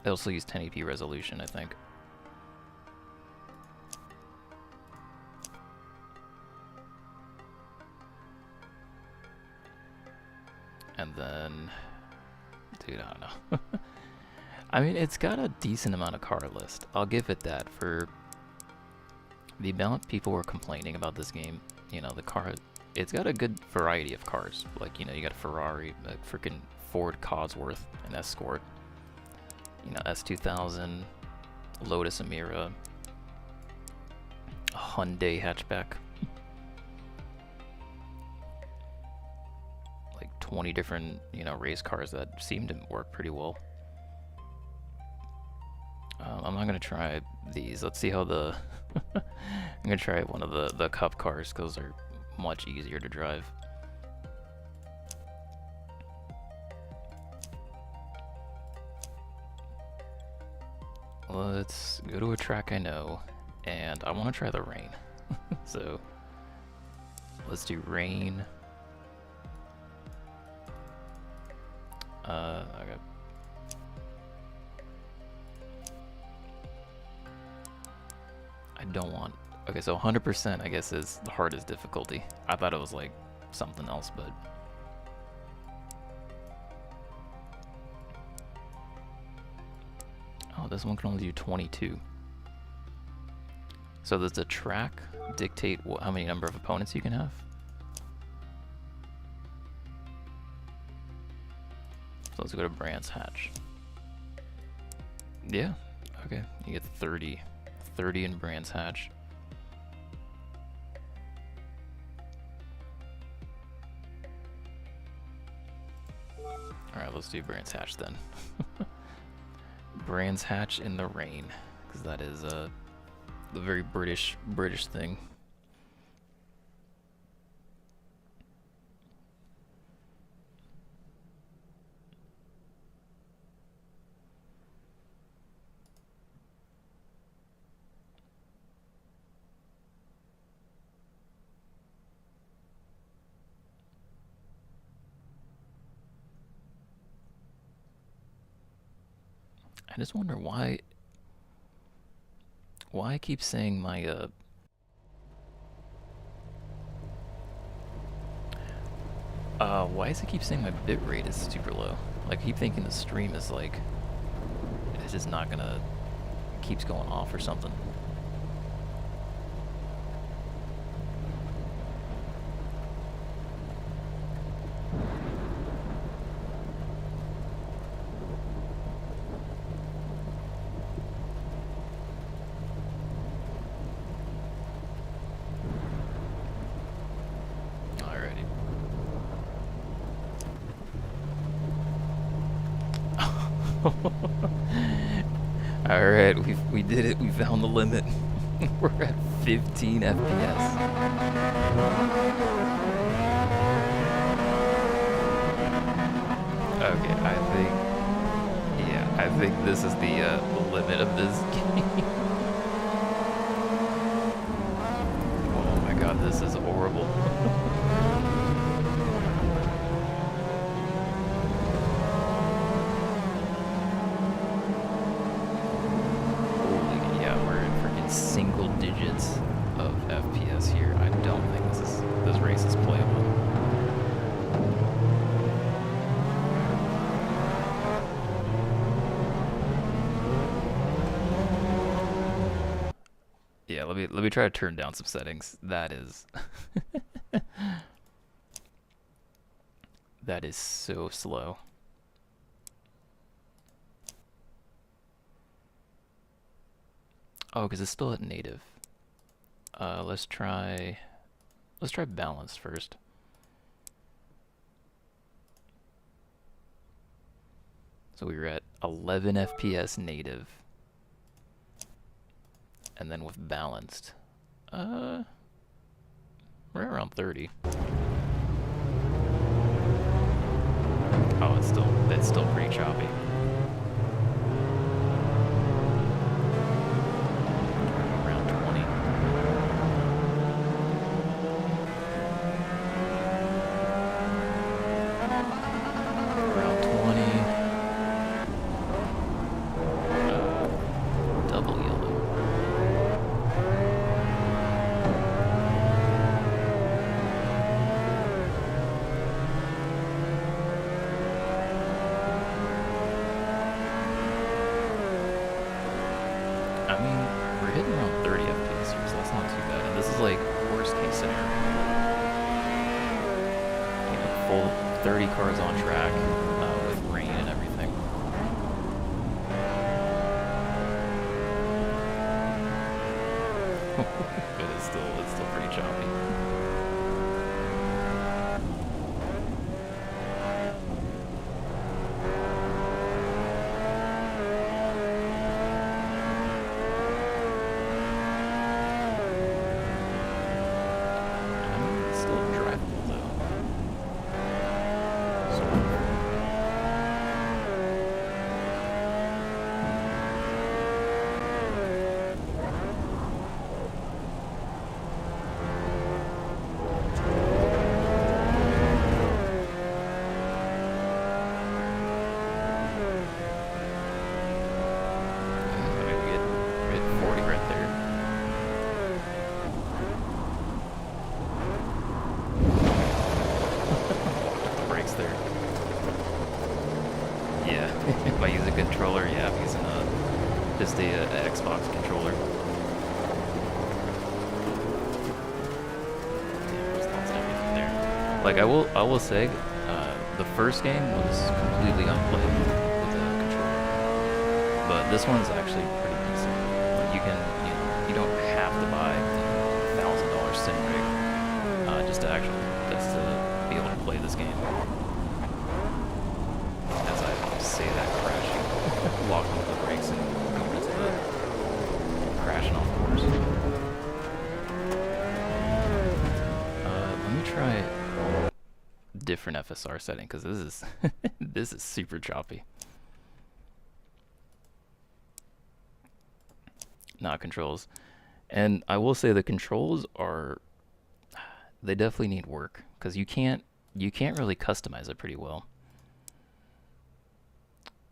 it'll still use 1080p resolution, I think. And then, dude, I don't know. I mean, it's got a decent amount of car list. I'll give it that. For the amount people were complaining about this game, you know, the car, it's got a good variety of cars. Like, you know, you got a Ferrari, a freaking Ford Cosworth, an Escort, you know, S2000, Lotus Emira, a Hyundai hatchback. Like 20 different, you know, race cars that seem to work pretty well. I'm not gonna try these. Let's see how the I'm gonna try one of the cup cars, because they're much easier to drive. Let's go to a track I know, and I want to try the rain. So let's do rain. Okay. I don't want. Okay, so 100% I guess is the hardest difficulty. I thought it was like something else, but. Oh, this one can only do 22. So does the track dictate how many number of opponents you can have? So let's go to Brands Hatch. Yeah, okay. You get 30. 30 in Brands Hatch. Alright, let's do Brands Hatch then. Brands Hatch in the rain, because that is the very British thing. I just wonder why I keep saying my why does it keep saying my bitrate is super low? Like, I keep thinking the stream is like, it's just not gonna, keeps going off or something. Alright, we did it. We found the limit. We're at 15 FPS. Okay, I think this is the limit of this game. Oh my god, this is horrible. Single digits of FPS here. I don't think this race is playable. Yeah, let me try to turn down some settings. That is that is so slow. Oh, because it's still at native. Let's try balanced first. So we were at 11 FPS native. And then with balanced, we're around 30. Oh, it's still pretty choppy. Around 20. Around 20. Double yellow. I mean, we're hitting around 30 FPS here, so that's not too bad. And this is like worst case scenario. You know, full 30 cars on track with rain and everything. But it's still pretty choppy. It's still drivable though. Sort of. I mean, we hit 40 right there. The brakes there. Yeah, if I use a controller, yeah, I'm using just a Xbox controller. Yeah, there's lots of everything there. Like I will say, the first game was completely unplayable with a controller, but this one's actually pretty decent. Like you can, you don't have to buy $1,000 sim rig just to be able to play this game. As I say that, crashing, locking the brakes and going into the crashing off course. Let me try different FSR setting because this is this is super choppy. Not controls, and I will say the controls they definitely need work because you can't really customize it pretty well.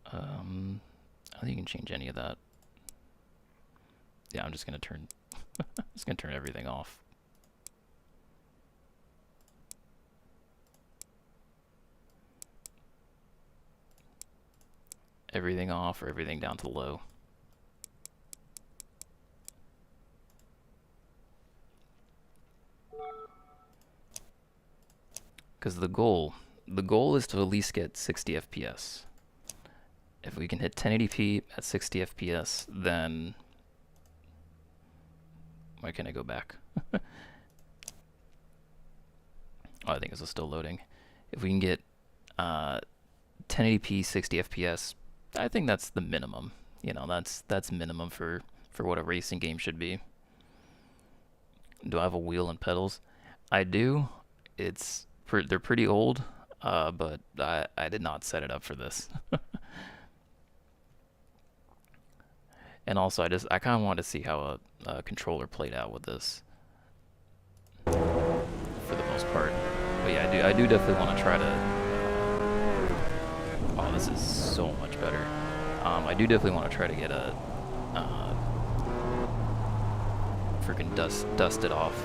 I don't think you can change any of that. Yeah, I'm just gonna turn everything off. Everything off or everything down to low. Because the goal is to at least get 60 FPS. If we can hit 1080p at 60 FPS, then why can't I go back? Oh, I think it's still loading. If we can get 1080p 60 FPS, I think that's the minimum. You know, that's minimum for what a racing game should be. Do I have a wheel and pedals? I do. They're pretty old, but I did not set it up for this. And also, I kind of wanted to see how a controller played out with this, for the most part. But yeah, I do definitely want to try to. Oh, this is so much better. I do definitely want to try to get a freaking dust it off.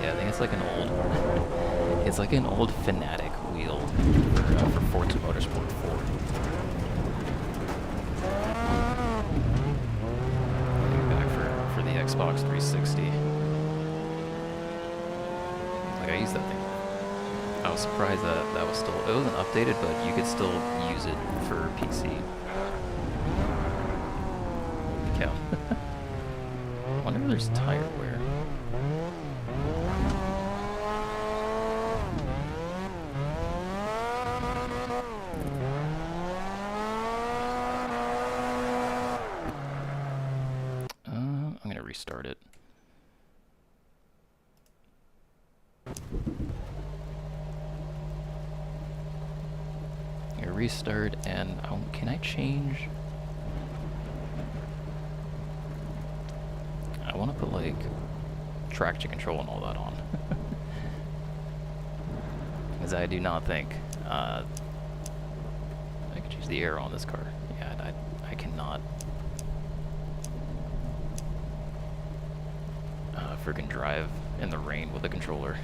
Yeah, I think it's like an old Fanatic wheel for Forza Motorsport 4. Back for the Xbox 360. Like I used that thing. I was surprised that was still, it wasn't updated, but you could still use it for PC. Holy cow. I wonder if there's tire wear. restart it. Restart, and can I change? I want to put like traction control and all that on, because I do not think I could choose the air on this car. Yeah, I cannot freaking drive in the rain with a controller.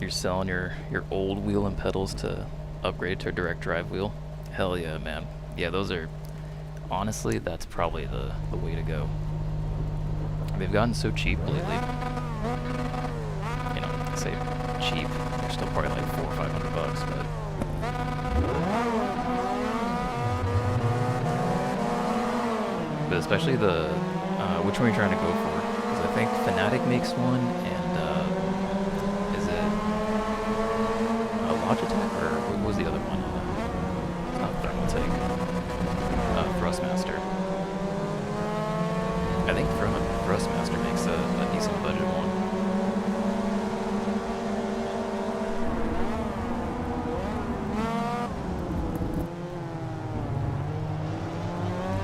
You're selling your old wheel and pedals to upgrade to a direct drive wheel? Hell yeah, man. Yeah, those are, honestly, that's probably the way to go. They've gotten so cheap lately. You know, I say cheap, they're still probably like $400 or $500, but especially the, which one are you trying to go for? Because I think Fanatic makes one, and Logitech, or what was the other one? It's not Thermaltake. Thrustmaster. I think Thrustmaster makes a decent budget one.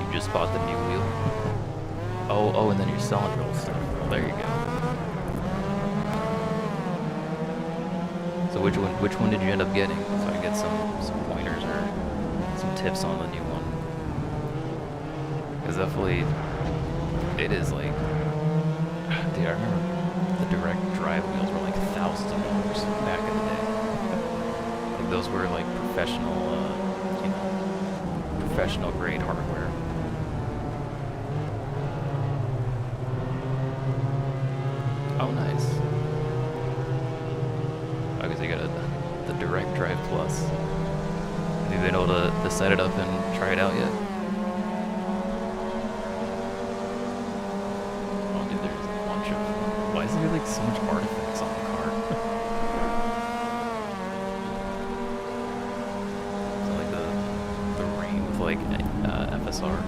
You just bought the new wheel? Oh, and then you're selling your old stuff. Well, there you go. So which one did you end up getting? So I get some pointers or some tips on the new one. Because definitely, it is like, dude, I remember the direct drive wheels were like thousands of dollars back in the day. Like those were like professional, professional grade hardware. Oh, nice. I got the Direct Drive Plus. Have you been able to set it up and try it out yet? Oh, dude, there's a bunch of... Why is there like so much artifacts on the car? Is it like the rain with like FSR?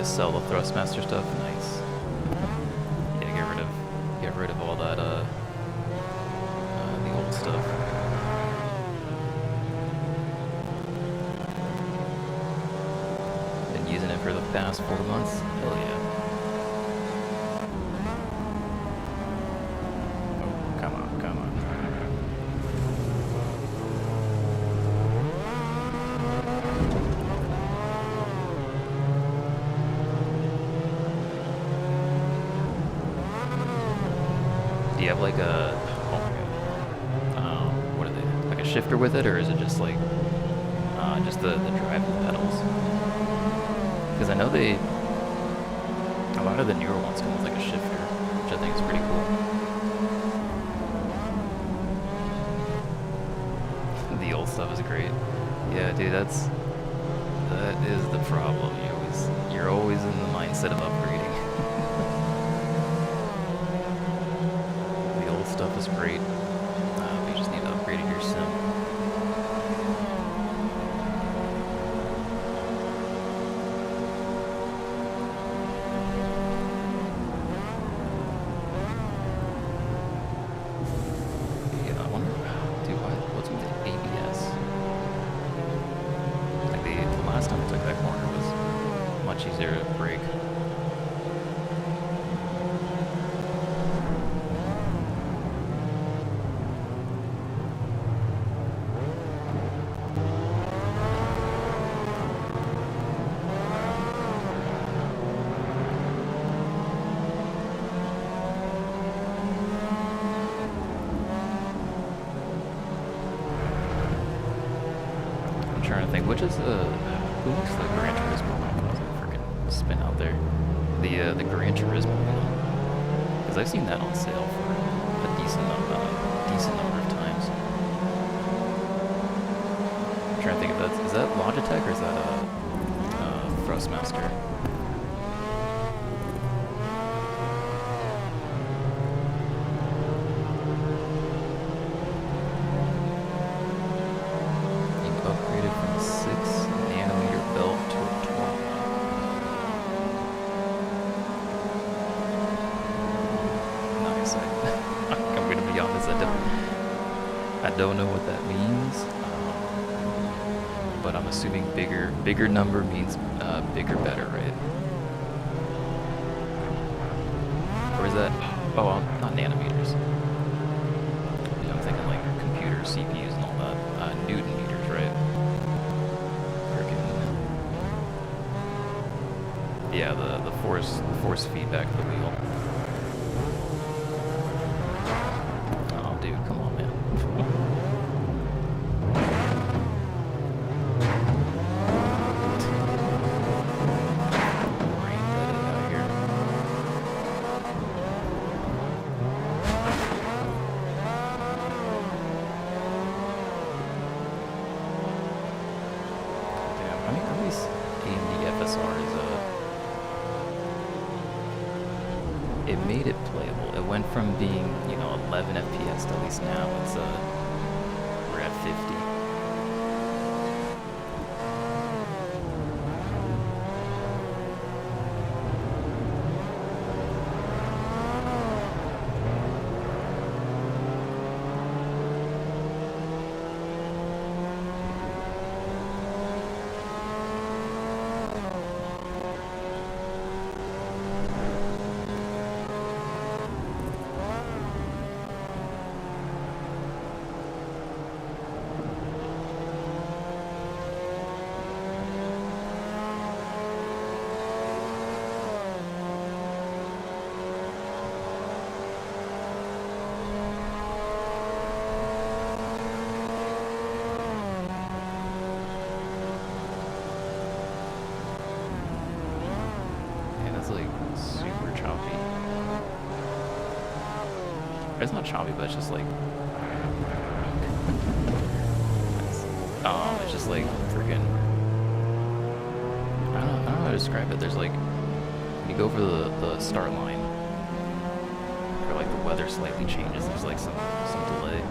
Sell the Thrustmaster stuff, nice. Yeah, get rid of all that the old stuff. Been using it for the past 4 months. Hell yeah. Oh, come on. Do you have like a, what are they, like a shifter with it, or is it just like, just the drive and the pedals? Because I know a lot of the newer ones come with like a shifter, which I think is pretty cool. The old stuff is great. Yeah, dude, that is the problem. You're always in the mindset of upgrading. Stuff is great. You just need to upgrade your sim. Yeah, I wonder, dude, what's with the ABS? Like the last time I took that corner was much easier to brake. Trying to think, which is who looks like Gran Turismo? What's that freaking spin out there? The Gran Turismo wheel, because I've seen that on sale for a decent number of times. is that Logitech or is that Thrustmaster? You upgraded from a 6 nanometer belt to a 20. Nice. I'm gonna be honest, I don't know what that means, but I'm assuming bigger number means bigger better, right? Or is that, oh, not nanometers. Yeah, I'm thinking like computer CPUs and all that, Newton meters, right? Frickin', yeah, the force feedback of the wheel. Oh, dude, come on, man. It made it playable. It went from being, 11 FPS to at least now it's we're at 50. Like super choppy. It's not choppy, but it's just like it's just like freaking I don't know how to describe it. There's like when you go over the start line or like the weather slightly changes, there's like some delay.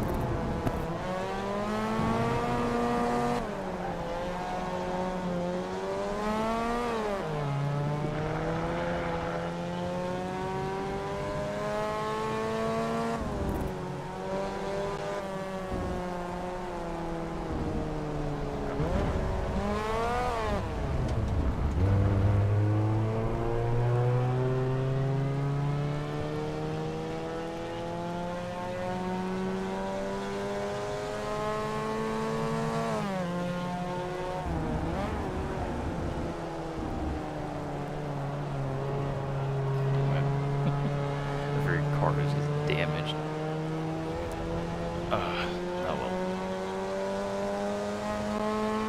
Car is just damaged. Oh well.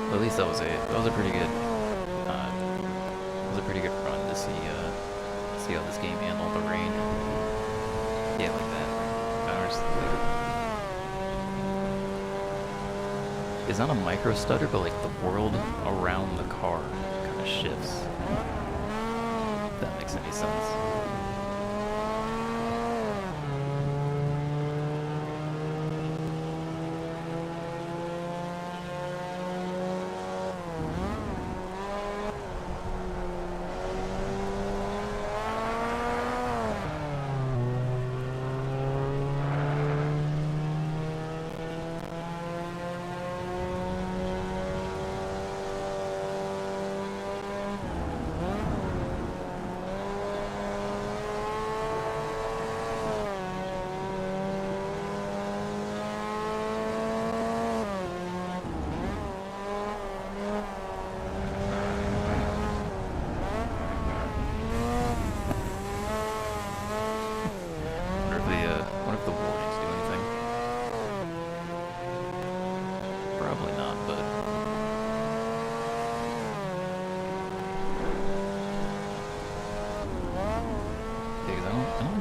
But at least that was a pretty good run to see how this game handled the rain. Yeah, like that. Hours later. It's not a micro stutter, but like the world around the car kind of shifts. If that makes any sense.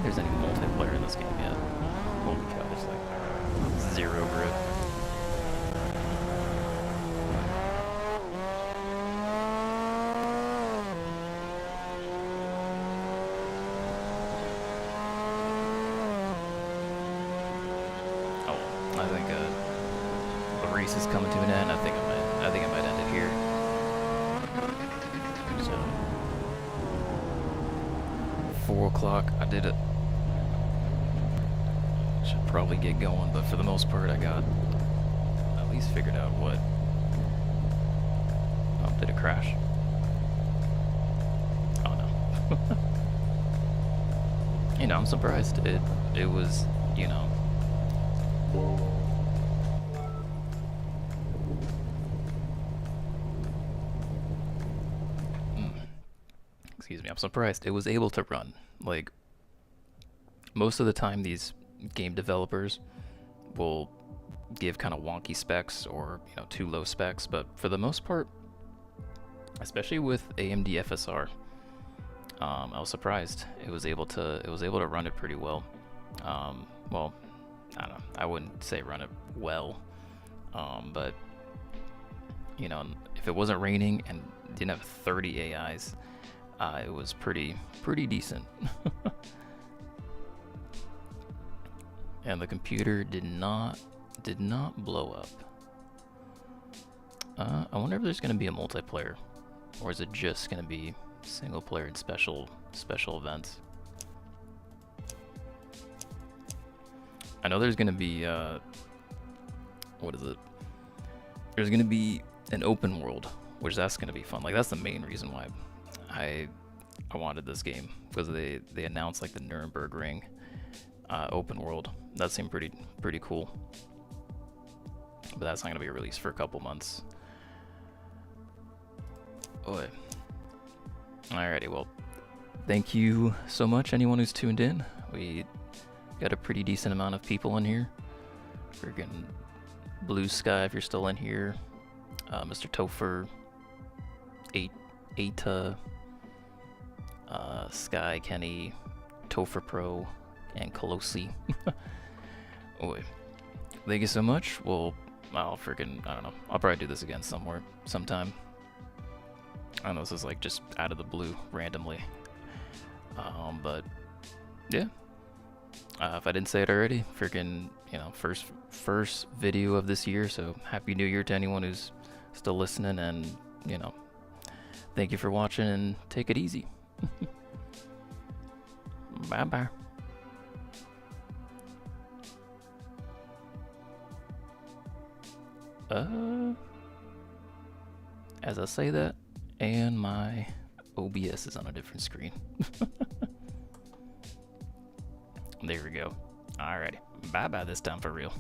There's any multiplayer in this game yet. Holy cow, there's like 0 grip. I think the race is coming to an end. I think I might end it here. So 4 o'clock. I did it. Should probably get going, but for the most part, I got at least figured out what. Oh, did it crash? Oh no. You know, I'm surprised. It was, you know. Excuse me, I'm surprised it was able to run. Like, most of the time these game developers will give kind of wonky specs or, you know, too low specs, but for the most part, especially with AMD FSR, I was surprised it was able to run it pretty well. Well, I don't know, I wouldn't say run it well, but you know, if it wasn't raining and didn't have 30 AIs, it was pretty decent. And the computer did not blow up. I wonder if there's gonna be a multiplayer, or is it just gonna be single player and special events? I know there's gonna be what is it? There's gonna be an open world, which that's gonna be fun. Like, that's the main reason why I wanted this game, because they announced like the Nuremberg open world. That seemed pretty cool. But that's not gonna be released for a couple months. Oh, alrighty, well, thank you so much, anyone who's tuned in. We got a pretty decent amount of people in here. Friggin' Blue Sky, if you're still in here. Mr. Topher, Eta, Sky, Kenny, Topher Pro, and Colosi. Oh, thank you so much. Well, I don't know. I'll probably do this again sometime. I know this is like just out of the blue, randomly. But yeah. If I didn't say it already, freaking, you know, first video of this year. So Happy New Year to anyone who's still listening, and you know, thank you for watching, and take it easy. Bye bye. As I say that, and my OBS is on a different screen. There we go. Alrighty. Bye bye this time for real.